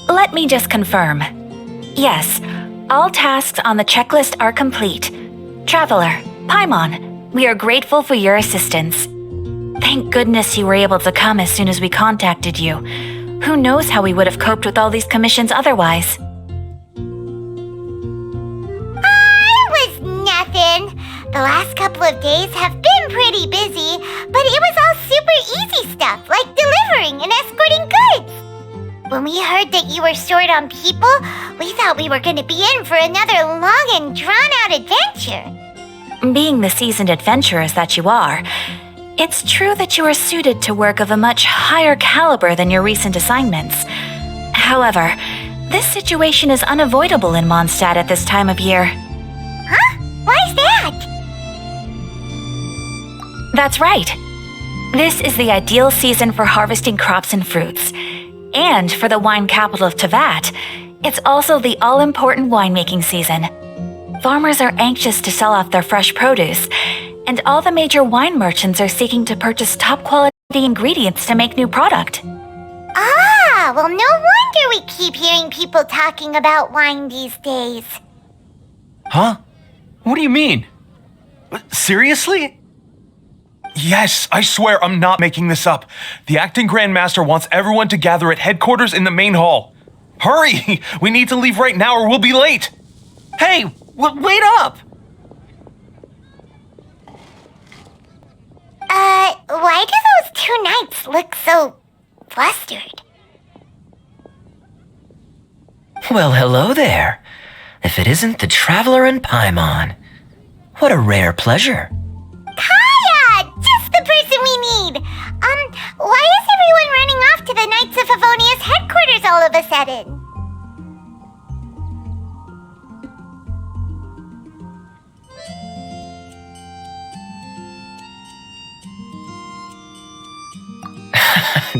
Let me just confirm. Yes, all tasks on the checklist are complete. Traveler, Paimon, we are grateful for your assistance. Thank goodness you were able to come as soon as we contacted you. Who knows how we would have coped with all these commissions otherwise? It was nothing. The last couple of days have been pretty busy, but it was all super easy stuff, like delivering and escorting goods. When we heard that you were short on people, we thought we were going to be in for another long and drawn-out adventure. Being the seasoned adventurers that you are, it's true that you are suited to work of a much higher caliber than your recent assignments. However, this situation is unavoidable in Mondstadt at this time of year. Huh? Why's that? That's right. This is the ideal season for harvesting crops and fruits. And for the wine capital of Teyvat, it's also the all-important winemaking season. Farmers are anxious to sell off their fresh produce, and all the major wine merchants are seeking to purchase top-quality ingredients to make new product. Ah, well, no wonder we keep hearing people talking about wine these days. Huh? What do you mean? Seriously? Yes, I swear I'm not making this up. The acting Grand Master wants everyone to gather at headquarters in the main hall. Hurry! We need to leave right now or we'll be late! Hey, wait up! Why do those two knights look so flustered? Well, hello there. If it isn't the Traveler and Paimon. What a rare pleasure. Kaya! Just the person we need! Why is everyone running off to the Knights of Favonia's headquarters all of a sudden?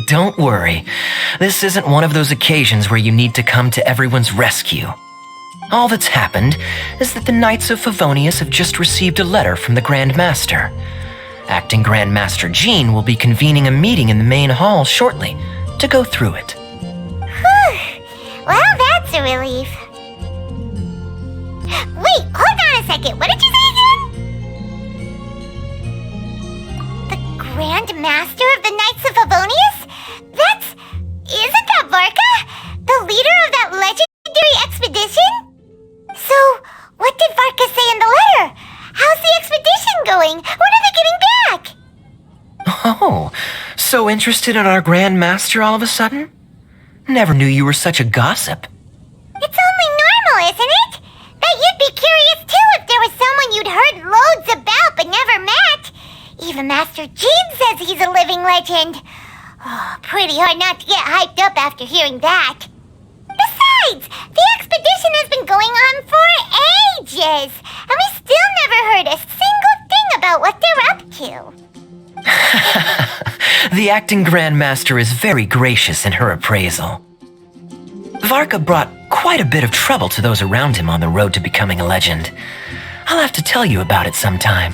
Don't worry. This isn't one of those occasions where you need to come to everyone's rescue. All that's happened is that the Knights of Favonius have just received a letter from the Grand Master. Acting Grand Master Jean will be convening a meeting in the main hall shortly to go through it. Whew. Well, that's a relief. Wait, hold on a second. What did you say again? The Grand Master of the Knights of Favonius? Isn't that Varka? The leader of that legendary expedition? So, what did Varka say in the letter? How's the expedition going? When are they getting back? Oh, so interested in our Grand Master all of a sudden? Never knew you were such a gossip. It's only normal, isn't it? That you'd be curious too if there was someone you'd heard loads about but never met. Even Master Jean says he's a living legend. Oh, pretty hard not to get hyped up after hearing that. Besides, the expedition has been going on for ages, and we still never heard a single thing about what they're up to. The acting Grand Master is very gracious in her appraisal. Varka brought quite a bit of trouble to those around him on the road to becoming a legend. I'll have to tell you about it sometime.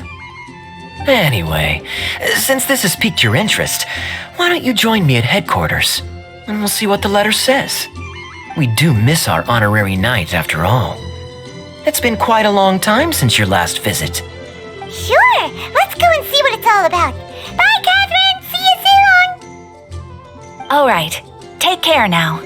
Anyway, since this has piqued your interest, why don't you join me at headquarters, and we'll see what the letter says. We do miss our honorary knight, after all. It's been quite a long time since your last visit. Sure, let's go and see what it's all about. Bye, Catherine! See you soon! All right, take care now.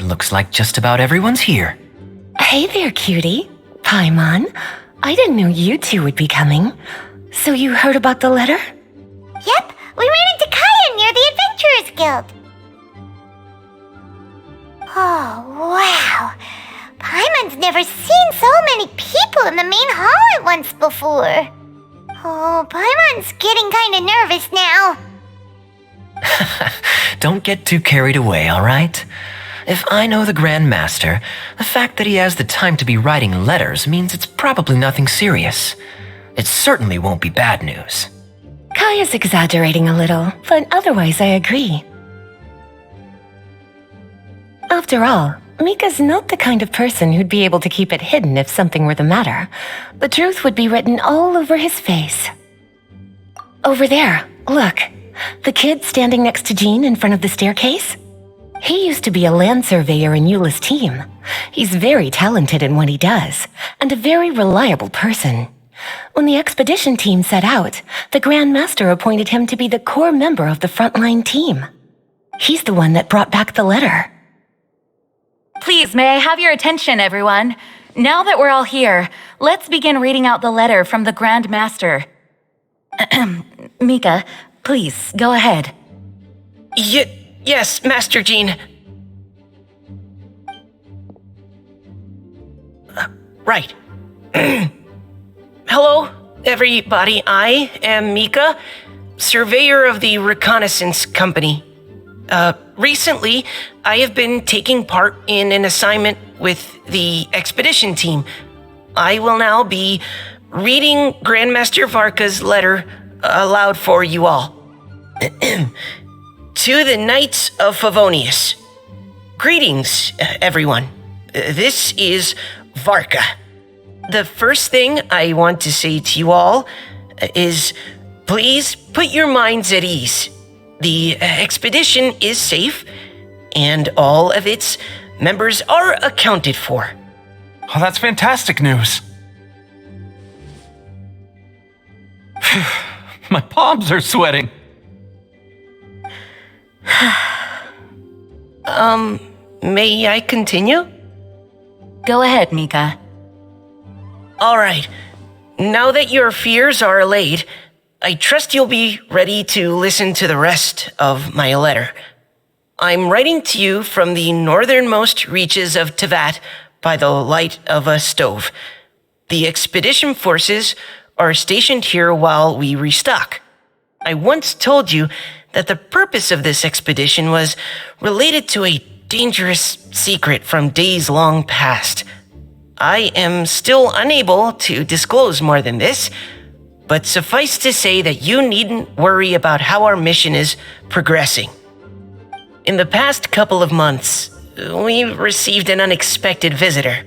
Looks like just about everyone's here. Hey there, cutie. Paimon. I didn't know you two would be coming. So you heard about the letter? Yep, we ran into Kaya near the Adventurers Guild. Oh, wow. Paimon's never seen so many people in the main hall at once before. Oh, Paimon's getting kinda nervous now. Don't get too carried away, all right? If I know the Grand Master, the fact that he has the time to be writing letters means it's probably nothing serious. It certainly won't be bad news. Kaya's exaggerating a little, but otherwise I agree. After all, Mika's not the kind of person who'd be able to keep it hidden if something were the matter. The truth would be written all over his face. Over there, look. The kid standing next to Jean in front of the staircase? He used to be a land surveyor in Eula's team. He's very talented in what he does, and a very reliable person. When the expedition team set out, the Grand Master appointed him to be the core member of the frontline team. He's the one that brought back the letter. Please, may I have your attention, everyone? Now that we're all here, let's begin reading out the letter from the Grand Master. Mika, please, go ahead. Yes, Master Jean. Right. Hello, everybody. I am Mika, surveyor of the Reconnaissance Company. Recently, I have been taking part in an assignment with the expedition team. I will now be reading Grandmaster Varka's letter aloud for you all. To the Knights of Favonius. Greetings, everyone. This is Varka. The first thing I want to say to you all is please put your minds at ease. The expedition is safe, and all of its members are accounted for. Oh, that's fantastic news. My palms are sweating. May I continue? Go ahead, Mika. All right. Now that your fears are allayed, I trust you'll be ready to listen to the rest of my letter. I'm writing to you from the northernmost reaches of Tevat by the light of a stove. The expedition forces are stationed here while we restock. I once told you that the purpose of this expedition was related to a dangerous secret from days long past. I am still unable to disclose more than this, but suffice to say that you needn't worry about how our mission is progressing. In the past couple of months, we received an unexpected visitor.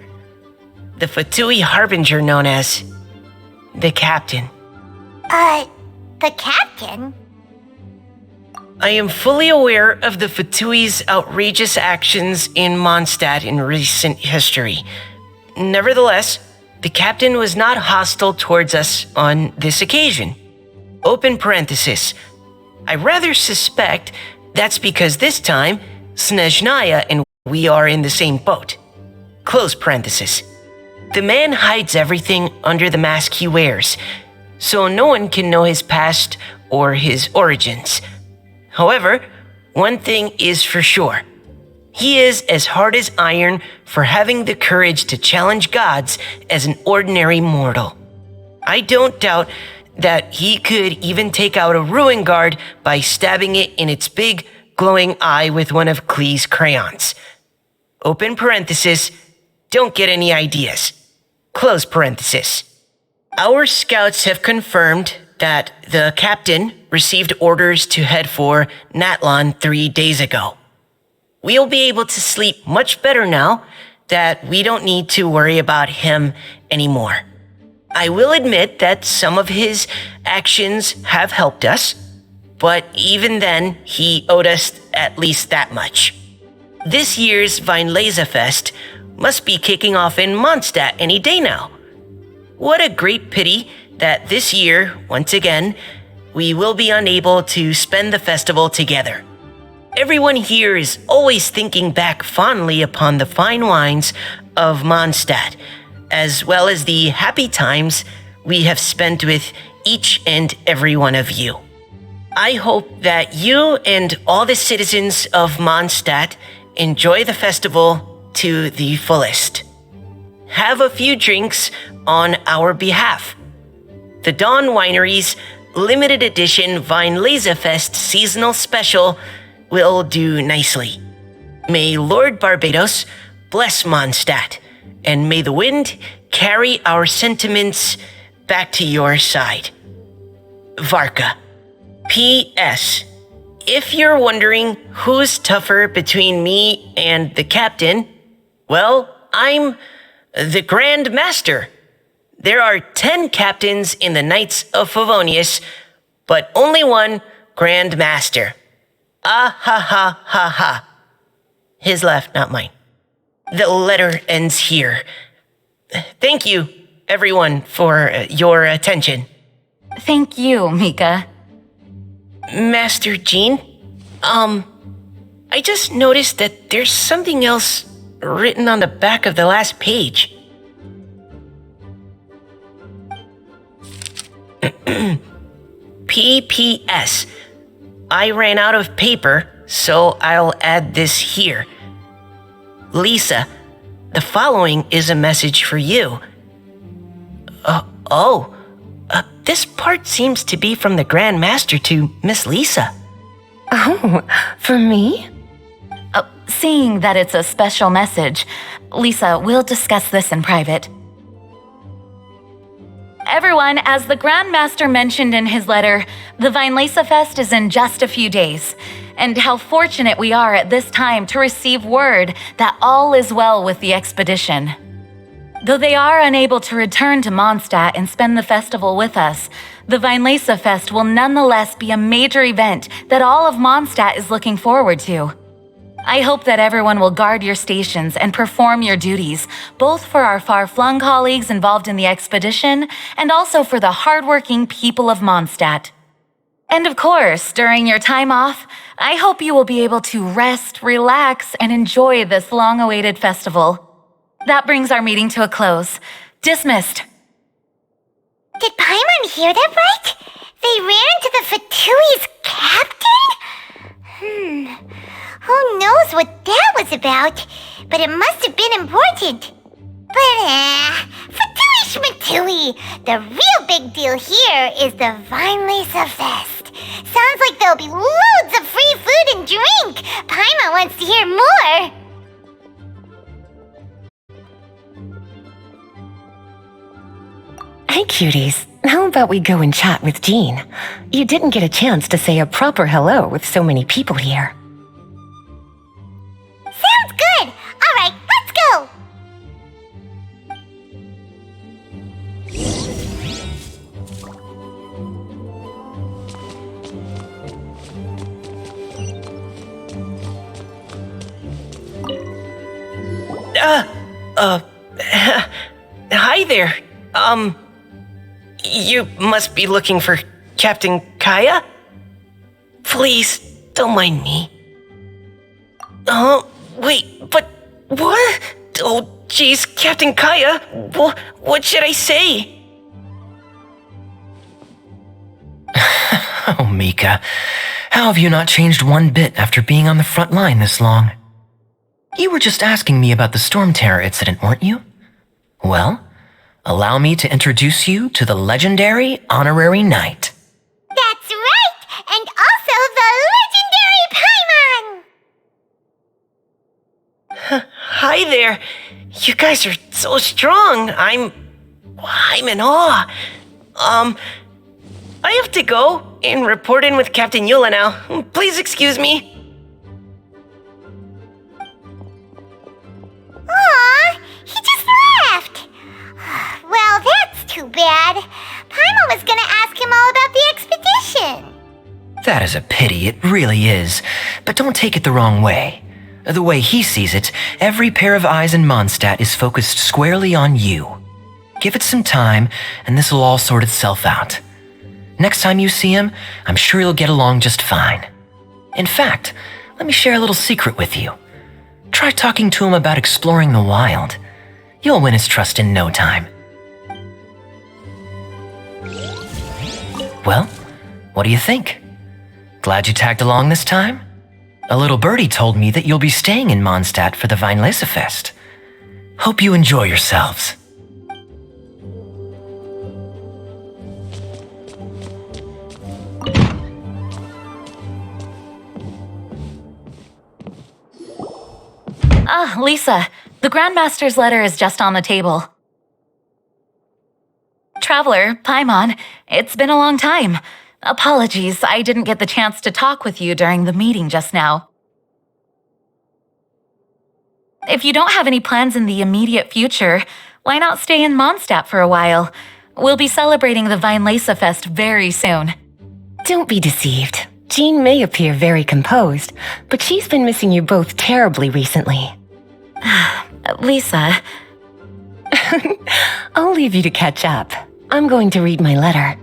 The Fatui Harbinger known as the Captain. The Captain? I am fully aware of the Fatui's outrageous actions in Mondstadt in recent history. Nevertheless, the Captain was not hostile towards us on this occasion. Open parenthesis. I rather suspect that's because this time, Snezhnaya and we are in the same boat. Close parenthesis. The man hides everything under the mask he wears, so no one can know his past or his origins. However, one thing is for sure. He is as hard as iron for having the courage to challenge gods as an ordinary mortal. I don't doubt that he could even take out a ruin guard by stabbing it in its big, glowing eye with one of Klee's crayons. Open parenthesis, don't get any ideas. Close parenthesis. Our scouts have confirmed that the Captain received orders to head for Natlon 3 days ago. We'll be able to sleep much better now that we don't need to worry about him anymore. I will admit that some of his actions have helped us, but even then, he owed us at least that much. This year's Weinlesefest must be kicking off in Mondstadt any day now. What a great pity that this year, once again, we will be unable to spend the festival together. everyone here is always thinking back fondly upon the fine wines of Mondstadt, as well as the happy times we have spent with each and every one of you. I hope that you and all the citizens of Mondstadt enjoy the festival to the fullest. Have a few drinks on our behalf. The Dawn Winery's limited edition Weinlesefest seasonal special will do nicely. May Lord Barbados bless Mondstadt, and may the wind carry our sentiments back to your side. Varka. P.S. If you're wondering who's tougher between me and the captain, well, I'm the Grand Master. There are 10 captains in the Knights of Favonius, but only one Grand Master. Ah ha ha ha ha. His left, not mine. The letter ends here. Thank you, everyone, for your attention. Thank you, Mika. Master Jean, I just noticed that there's something else written on the back of the last page. P.P.S. I ran out of paper, so I'll add this here. Lisa, the following is a message for you. This part seems to be from the Grand Master to Miss Lisa. Oh, for me? Seeing that it's a special message, Lisa, we'll discuss this in private. Everyone, as the Grand Master mentioned in his letter, the Weinlesefest is in just a few days, and how fortunate we are at this time to receive word that all is well with the expedition. Though they are unable to return to Mondstadt and spend the festival with us, the Weinlesefest will nonetheless be a major event that all of Mondstadt is looking forward to. I hope that everyone will guard your stations and perform your duties, both for our far-flung colleagues involved in the expedition and also for the hardworking people of Mondstadt. And of course, during your time off, I hope you will be able to rest, relax, and enjoy this long-awaited festival. That brings our meeting to a close. Dismissed. Did Paimon hear that right? They ran to the Fatui's captain? Who knows what that was about? But it must have been important. But, Fatui Schmatui, the real big deal here is the Weinlesefest. Sounds like there'll be loads of free food and drink. Paimon wants to hear more. Hey, cuties. How about we go and chat with Jean? You didn't get a chance to say a proper hello with so many people here. Sounds good. All right, let's go. Hi there. You must be looking for Captain Kaya? Please, don't mind me. Wait, but what? Oh, jeez, Captain Kaya, what should I say? Oh, Mika, how have you not changed one bit after being on the front line this long? You were just asking me about the Storm Terror incident, weren't you? Well, allow me to introduce you to the legendary Honorary Knight. That's right, and also the legendary Paimon. Hi there. You guys are so strong. I'm in awe. I have to go and report in with Captain Yula now. Please excuse me. Aw, he just left. Well, that's too bad. Paimon was gonna ask him all about the expedition. That is a pity, it really is. But don't take it the wrong way. The way he sees it, every pair of eyes in Mondstadt is focused squarely on you. Give it some time, and this will all sort itself out. Next time you see him, I'm sure you'll get along just fine. In fact, let me share a little secret with you. Try talking to him about exploring the wild. You'll win his trust in no time. Well, what do you think? Glad you tagged along this time? A little birdie told me that you'll be staying in Mondstadt for the Weinlesefest. Hope you enjoy yourselves. Ah, Lisa, the Grandmaster's letter is just on the table. Traveler, Paimon, it's been a long time. Apologies, I didn't get the chance to talk with you during the meeting just now. If you don't have any plans in the immediate future, why not stay in Mondstadt for a while? We'll be celebrating the Weinlesefest very soon. Don't be deceived. Jean may appear very composed, but she's been missing you both terribly recently. Lisa. I'll leave you to catch up. I'm going to read my letter.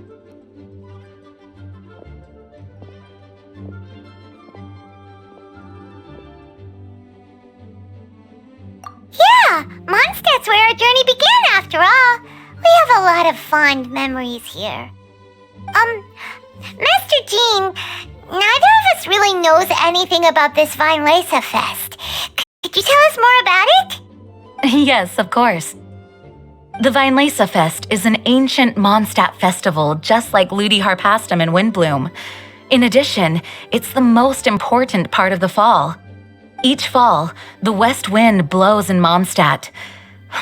Yeah, Mondstadt's where our journey began after all. We have a lot of fond memories here. Master Jean, neither of us really knows anything about this Weinlesefest. Could you tell us more about it? Yes, of course. The Weinlesefest is an ancient Mondstadt festival just like Ludi Harpastum and Windbloom. In addition, it's the most important part of the fall. Each fall, the west wind blows in Mondstadt.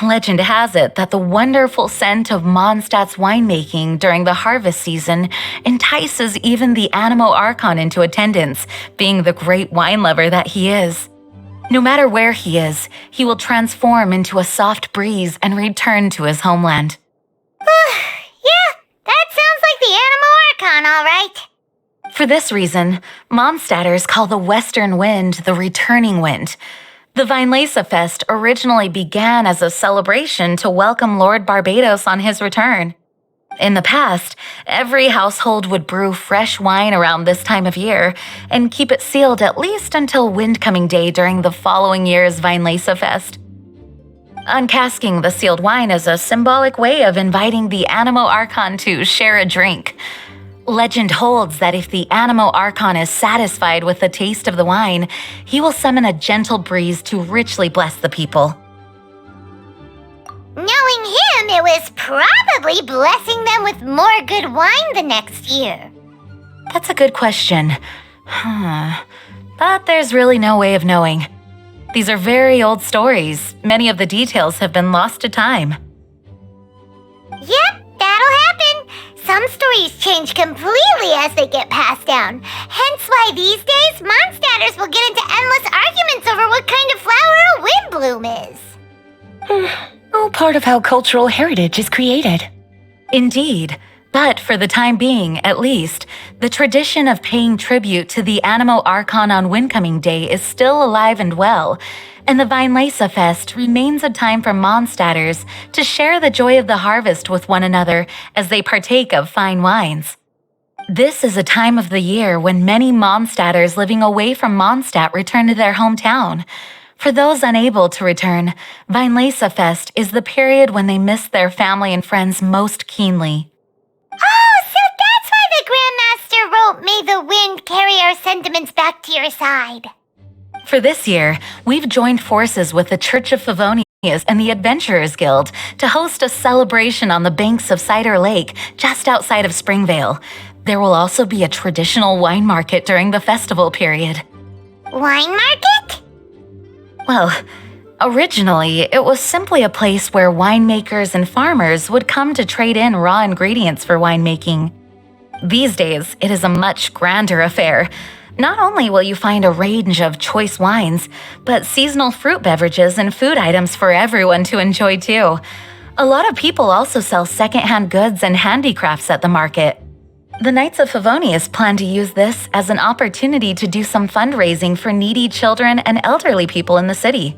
Legend has it that the wonderful scent of Mondstadt's winemaking during the harvest season entices even the Animo Archon into attendance, being the great wine lover that he is. No matter where he is, he will transform into a soft breeze and return to his homeland. Yeah, that sounds like the Animo Archon, all right. For this reason, Mondstadters call the western wind the returning wind. The Weinlesefest originally began as a celebration to welcome Lord Barbados on his return. In the past, every household would brew fresh wine around this time of year and keep it sealed at least until Windcoming Day during the following year's Weinlesefest. Uncasking the sealed wine is a symbolic way of inviting the Animo Archon to share a drink. Legend holds that if the Animo Archon is satisfied with the taste of the wine, he will summon a gentle breeze to richly bless the people. Knowing him, it was probably blessing them with more good wine the next year. That's a good question. But there's really no way of knowing. These are very old stories. Many of the details have been lost to time. Yep, that'll happen. Some stories change completely as they get passed down. Hence why these days, Mondstadters will get into endless arguments over what kind of flower a windbloom is. All part of how cultural heritage is created. Indeed. But for the time being, at least, the tradition of paying tribute to the Animo Archon on Windcoming Day is still alive and well, and the Weinlesefest remains a time for Mondstadters to share the joy of the harvest with one another as they partake of fine wines. This is a time of the year when many Mondstadters living away from Mondstadt return to their hometown. For those unable to return, Weinlesefest is the period when they miss their family and friends most keenly. Oh, so that's why the Grandmaster wrote, "May the wind carry our sentiments back to your side." For this year, we've joined forces with the Church of Favonius and the Adventurers Guild to host a celebration on the banks of Cider Lake just outside of Springvale. There will also be a traditional wine market during the festival period. Wine market? Well, originally, it was simply a place where winemakers and farmers would come to trade in raw ingredients for winemaking. These days, it is a much grander affair. Not only will you find a range of choice wines, but seasonal fruit beverages and food items for everyone to enjoy too. A lot of people also sell secondhand goods and handicrafts at the market. The Knights of Favonius plan to use this as an opportunity to do some fundraising for needy children and elderly people in the city.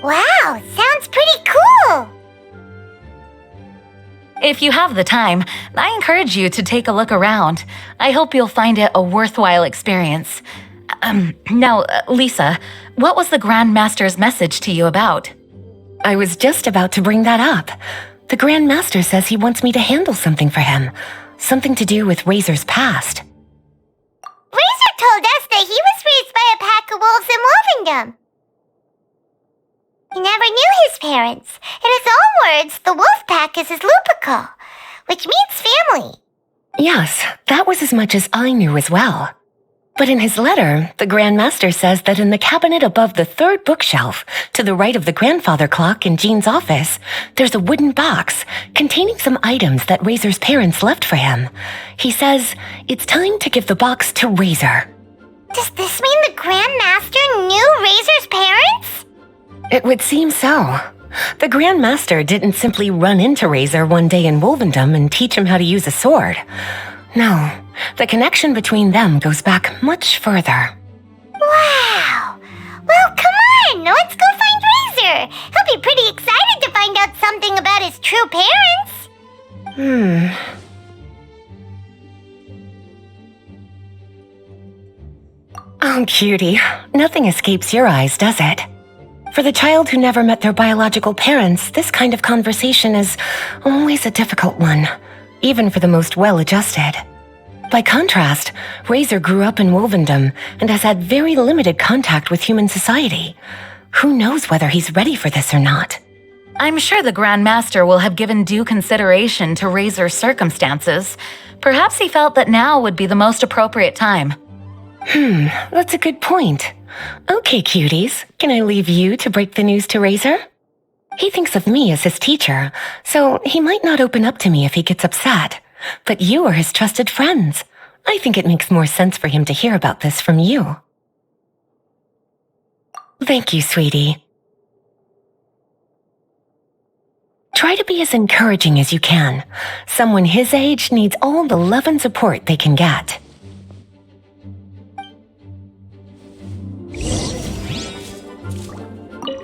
Wow, sounds pretty cool! If you have the time, I encourage you to take a look around. I hope you'll find it a worthwhile experience. Now, Lisa, what was the Grand Master's message to you about? I was just about to bring that up. The Grand Master says he wants me to handle something for him. Something to do with Razor's past. Razor told us that he was raised by a pack of wolves in Wolvendom. He never knew his parents. In his own words, the wolf pack is his lupical, which means family. Yes, that was as much as I knew as well. But in his letter, the Grand Master says that in the cabinet above the third bookshelf, to the right of the grandfather clock in Jean's office, there's a wooden box containing some items that Razor's parents left for him. He says it's time to give the box to Razor. Does this mean the Grand Master knew Razor's parents? It would seem so. The Grand Master didn't simply run into Razor one day in Wolvendom and teach him how to use a sword. No, the connection between them goes back much further. Wow! Well, come on! Let's go find Razor! He'll be pretty excited to find out something about his true parents! Oh, cutie. Nothing escapes your eyes, does it? For the child who never met their biological parents, this kind of conversation is always a difficult one, even for the most well-adjusted. By contrast, Razor grew up in Wolvendom and has had very limited contact with human society. Who knows whether he's ready for this or not? I'm sure the Grand Master will have given due consideration to Razor's circumstances. Perhaps he felt that now would be the most appropriate time. That's a good point. Okay, cuties, can I leave you to break the news to Razor? He thinks of me as his teacher, so he might not open up to me if he gets upset. But you are his trusted friends. I think it makes more sense for him to hear about this from you. Thank you, sweetie. Try to be as encouraging as you can. Someone his age needs all the love and support they can get.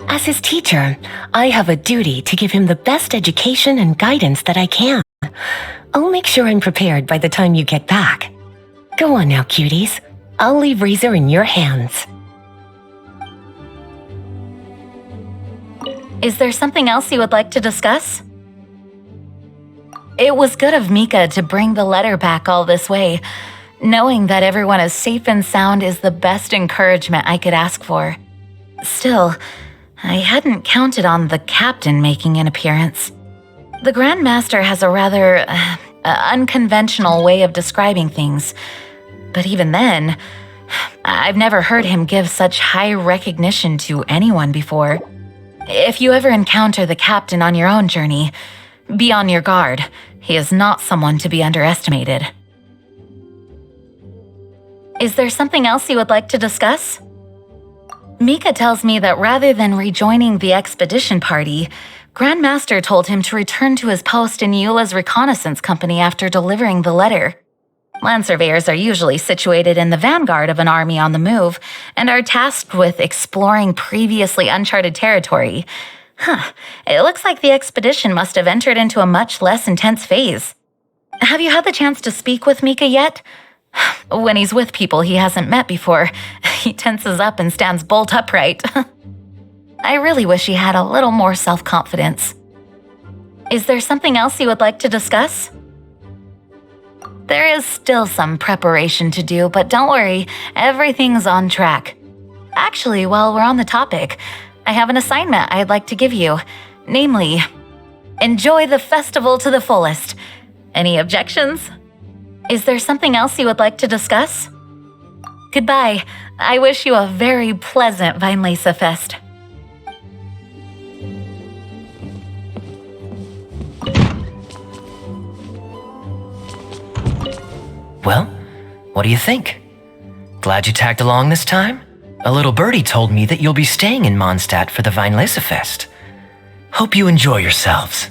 As his teacher, I have a duty to give him the best education and guidance that I can. I'll make sure I'm prepared by the time you get back. Go on now, cuties. I'll leave Razor in your hands. Is there something else you would like to discuss? It was good of Mika to bring the letter back all this way. Knowing that everyone is safe and sound is the best encouragement I could ask for. Still, I hadn't counted on the captain making an appearance. The Grand Master has a rather unconventional way of describing things. But even then, I've never heard him give such high recognition to anyone before. If you ever encounter the captain on your own journey, be on your guard. He is not someone to be underestimated. Is there something else you would like to discuss? Mika tells me that rather than rejoining the expedition party, Grand Master told him to return to his post in Eula's reconnaissance company after delivering the letter. Land surveyors are usually situated in the vanguard of an army on the move and are tasked with exploring previously uncharted territory. It looks like the expedition must have entered into a much less intense phase. Have you had the chance to speak with Mika yet? When he's with people he hasn't met before, he tenses up and stands bolt upright. I really wish he had a little more self-confidence. Is there something else you would like to discuss? There is still some preparation to do, but don't worry, everything's on track. Actually, while we're on the topic, I have an assignment I'd like to give you. Namely, enjoy the festival to the fullest. Any objections? Is there something else you would like to discuss? Goodbye. I wish you a very pleasant Vinelesa Fest. Well, what do you think? Glad you tagged along this time? A little birdie told me that you'll be staying in Mondstadt for the Vinelesa Fest. Hope you enjoy yourselves.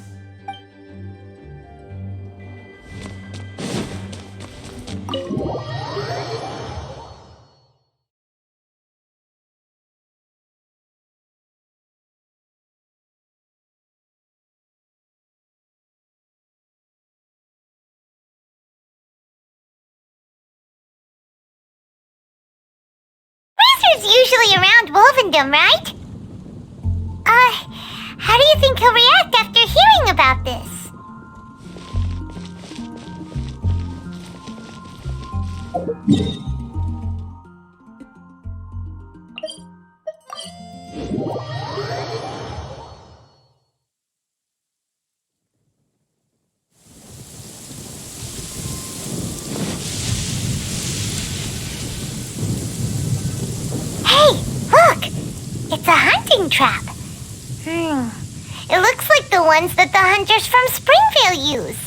Razor's usually around Wolvendom, right? How do you think he'll react after hearing about this? Hey, look! It's a hunting trap. It looks like the ones that the hunters from Springvale use.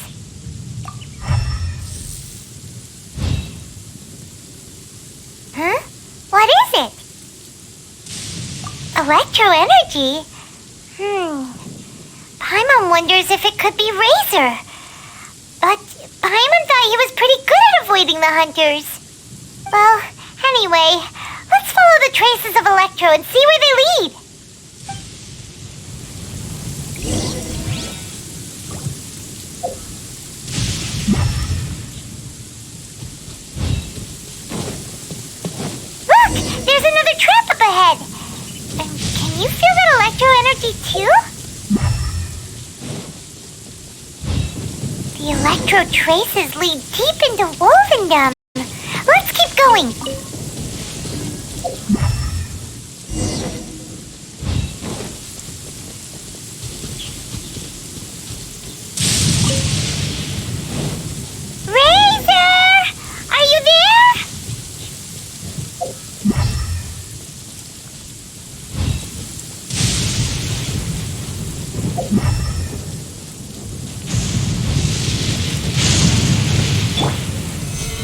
Huh? What is it? Electro energy? Paimon wonders if it could be Razor. But Paimon thought he was pretty good at avoiding the hunters. Well, anyway, let's follow the traces of Electro and see where they lead. Look! There's another trap up ahead! Can you feel that electro energy too? The electro traces lead deep into Wolvendom. Let's keep going! Razor! Are you there?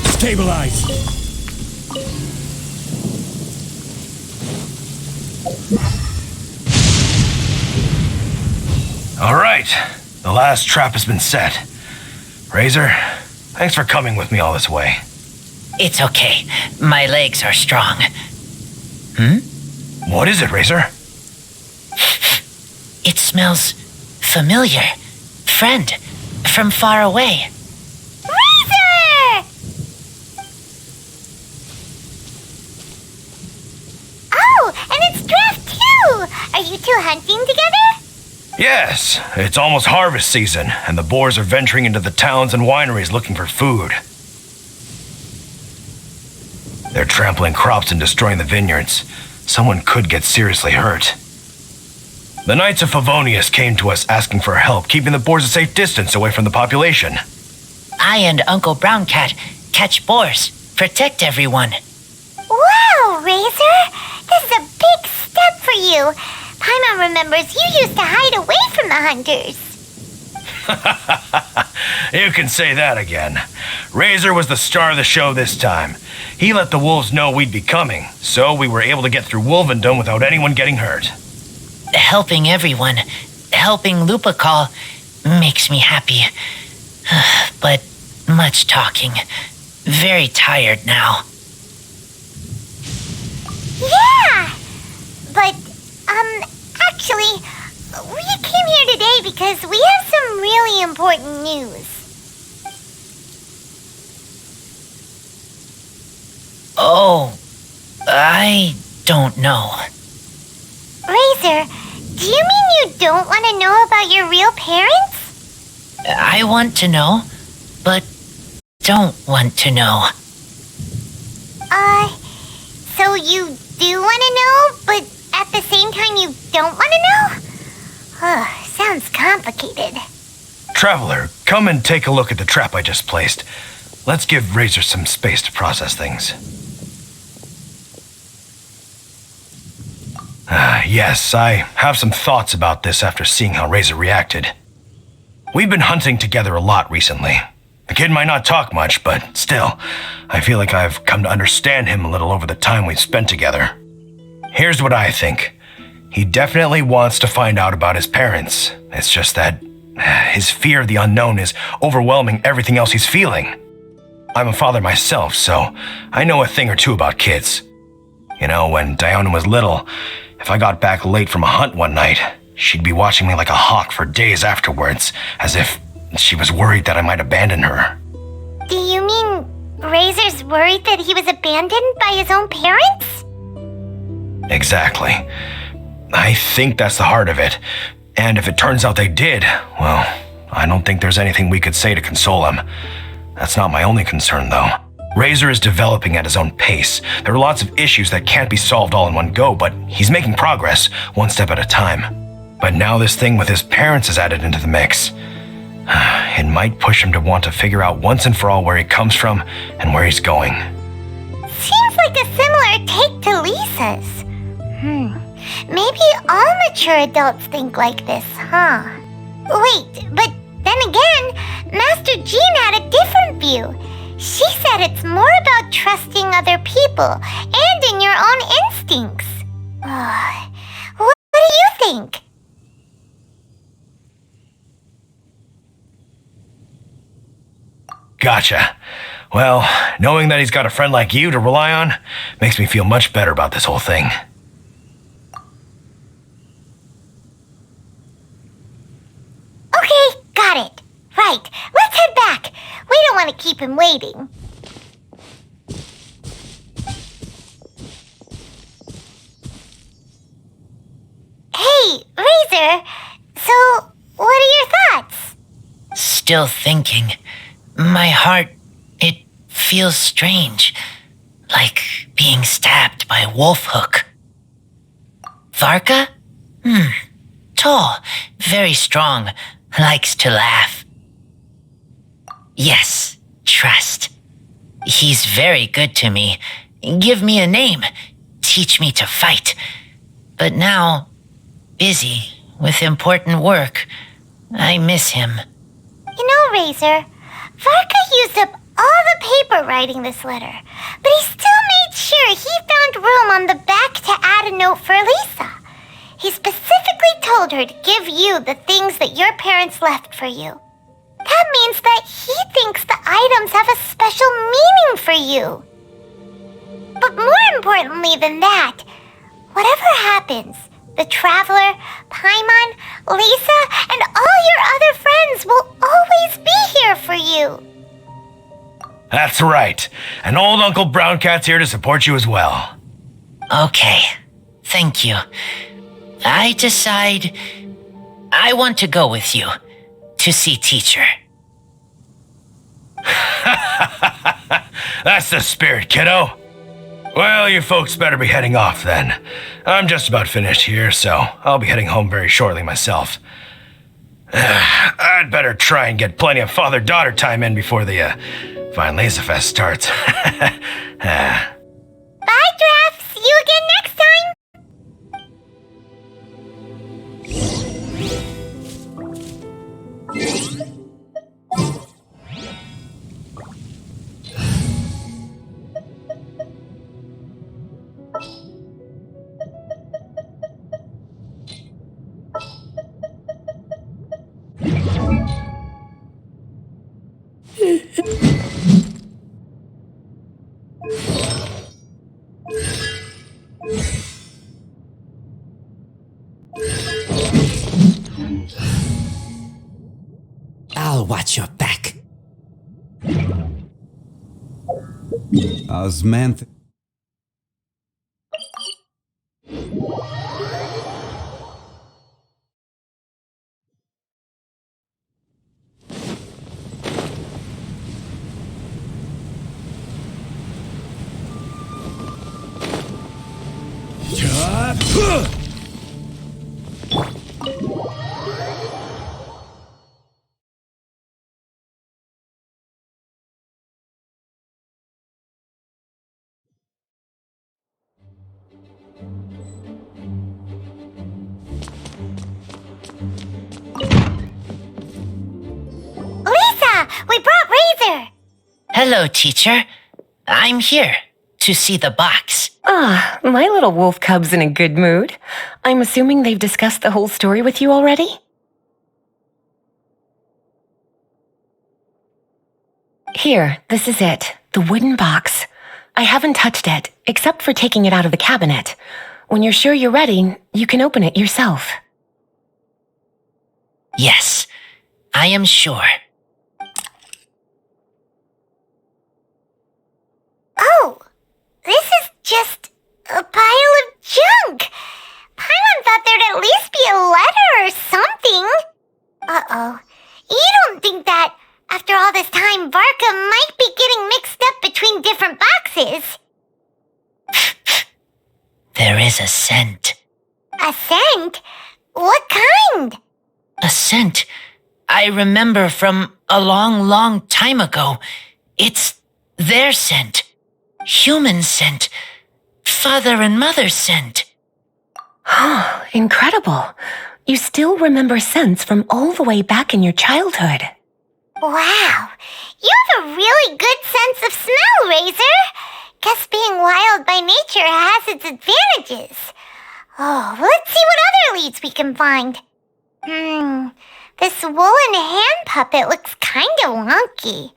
Stabilize! All right, the last trap has been set. Razor, thanks for coming with me all this way. It's okay. My legs are strong. What is it, Razor? It smells familiar. Friend, from far away. Razor! Oh, and it's Draft too! Are you two hunting together? Yes, it's almost harvest season, and the boars are venturing into the towns and wineries looking for food. They're trampling crops and destroying the vineyards. Someone could get seriously hurt. The Knights of Favonius came to us asking for help keeping the boars a safe distance away from the population. I and Uncle Brown Cat catch boars, protect everyone. Wow, Razor! This is a big step for you. Paimon remembers you used to hide away from the hunters. You can say that again. Razor was the star of the show this time. He let the wolves know we'd be coming, so we were able to get through Wolvendom without anyone getting hurt. Helping everyone, helping Lupacol makes me happy. But much talking. Very tired now. Yeah! But, actually, we came here today because we have some really important news. Oh, I don't know. Razor, do you mean you don't want to know about your real parents? I want to know, but don't want to know. So you do want to know, but at the same time you don't want to know? Sounds complicated. Traveler, come and take a look at the trap I just placed. Let's give Razor some space to process things. Yes, I have some thoughts about this after seeing how Razor reacted. We've been hunting together a lot recently. The kid might not talk much, but still, I feel like I've come to understand him a little over the time we've spent together. Here's what I think. He definitely wants to find out about his parents. It's just that his fear of the unknown is overwhelming everything else he's feeling. I'm a father myself, so I know a thing or two about kids. You know, when Diana was little, if I got back late from a hunt one night, she'd be watching me like a hawk for days afterwards, as if she was worried that I might abandon her. Do you mean Razor's worried that he was abandoned by his own parents? Exactly. I think that's the heart of it. And if it turns out they did, well, I don't think there's anything we could say to console him. That's not my only concern, though. Razor is developing at his own pace. There are lots of issues that can't be solved all in one go, but he's making progress, one step at a time. But now this thing with his parents is added into the mix. It might push him to want to figure out once and for all where he comes from and where he's going. Seems like a similar take to Lisa's. Maybe all mature adults think like this, huh? Wait, but then again, Master Jean had a different view. She said it's more about trusting other people and in your own instincts. What do you think? Gotcha. Well, knowing that he's got a friend like you to rely on makes me feel much better about this whole thing. Okay, got it. Right, let's head back. We don't want to keep him waiting. Hey, Razor, so what are your thoughts? Still thinking. My heart, it feels strange. Like being stabbed by a wolf hook. Varka? Tall, very strong, likes to laugh. Yes, trust. He's very good to me. Give me a name. Teach me to fight. But now, busy with important work. I miss him. You know, Razor, Varka used up all the paper writing this letter, but he still made sure he found room on the back to add a note for Lisa. He specifically told her to give you the things that your parents left for you. That means that he thinks the items have a special meaning for you. But more importantly than that, whatever happens, the Traveler, Paimon, Lisa, and all your other friends will always be here for you. That's right. And old Uncle Brown Cat's here to support you as well. Okay, thank you. I decide I want to go with you to see teacher. That's the spirit, kiddo. Well, you folks better be heading off then. I'm just about finished here, so I'll be heading home very shortly myself. I'd better try and get plenty of father-daughter time in before the Fine Laser Fest starts. Bye, Draft. See you again next time. I'll watch your back. Osmanth. Lisa, we brought Razor. Hello, teacher. I'm here to see the box. Ah, my little wolf cub's in a good mood. I'm assuming they've discussed the whole story with you already? Here, this is it. The wooden box. I haven't touched it, except for taking it out of the cabinet. When you're sure you're ready, you can open it yourself. Yes, I am sure. Oh, this is just a pile of junk. boxes. There is a scent. A scent? What kind? A scent I remember from a long, long time ago. It's their scent. Human scent. Father and mother scent. Incredible. You still remember scents from all the way back in your childhood. Wow. You have a really good sense of smell, Razor. Guess being wild by nature has its advantages. Oh, let's see what other leads we can find. This woolen hand puppet looks kinda wonky.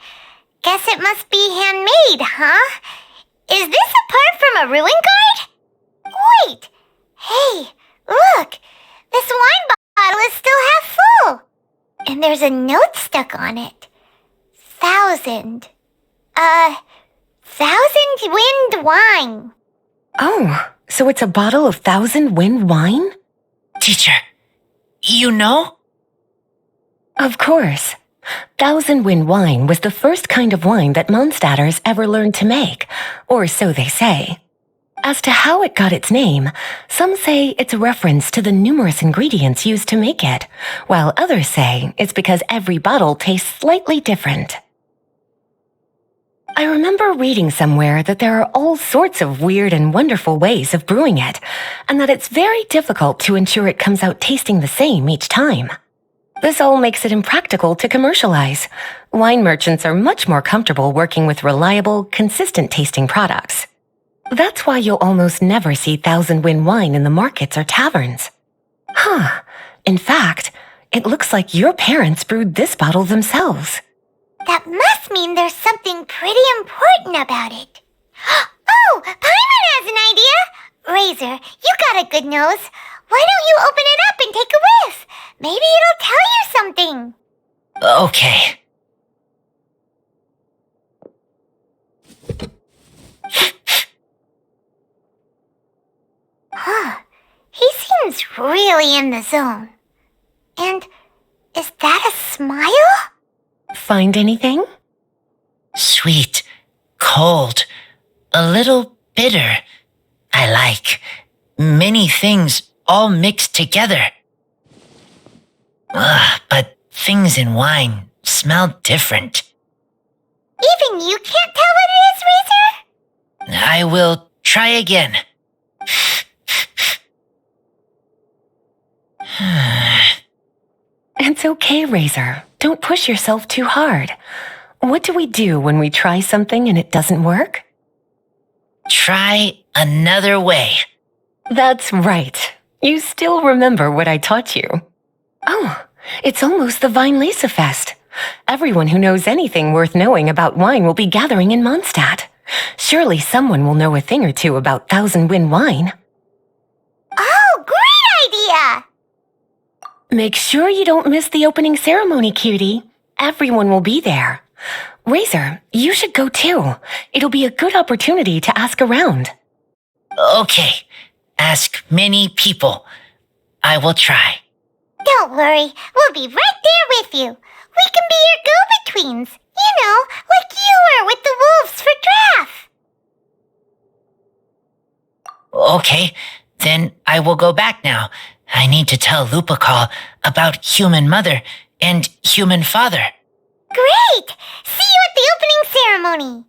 Guess it must be handmade, huh? Is this a part from a ruin guard? Wait! Hey, look! This wine bottle is still half full! And there's a note stuck on it. 1,000 wind wine. Oh, so it's a bottle of 1,000 wind wine? Teacher, you know? Of course. 1,000 wind wine was the first kind of wine that Mondstadters ever learned to make, or so they say. As to how it got its name, some say it's a reference to the numerous ingredients used to make it, while others say it's because every bottle tastes slightly different. I remember reading somewhere that there are all sorts of weird and wonderful ways of brewing it, and that it's very difficult to ensure it comes out tasting the same each time. This all makes it impractical to commercialize. Wine merchants are much more comfortable working with reliable, consistent tasting products. That's why you'll almost never see 1,000 wind wine in the markets or taverns. In fact, it looks like your parents brewed this bottle themselves. That must mean there's something pretty important about it. Oh, Paimon has an idea! Razor, you got a good nose. Why don't you open it up and take a whiff? Maybe it'll tell you something. Okay. He seems really in the zone. And is that a smile? Find anything? Sweet, cold, a little bitter. I like many things all mixed together. But things in wine smell different. Even you can't tell what it is, Razor? I will try again. It's okay, Razor. Don't push yourself too hard. What do we do when we try something and it doesn't work? Try another way. That's right. You still remember what I taught you. Oh, it's almost the Vine Lisa Fest. Everyone who knows anything worth knowing about wine will be gathering in Mondstadt. Surely someone will know a thing or two about 1,000 wind wine. Oh, great idea! Make sure you don't miss the opening ceremony, cutie. Everyone will be there. Razor, you should go too. It'll be a good opportunity to ask around. Okay. Ask many people. I will try. Don't worry, we'll be right there with you. We can be your go-betweens. You know, like you were with the wolves for Draff. Okay, then I will go back now. I need to tell Lupacall about human mother and human father. Great! See you at the opening ceremony.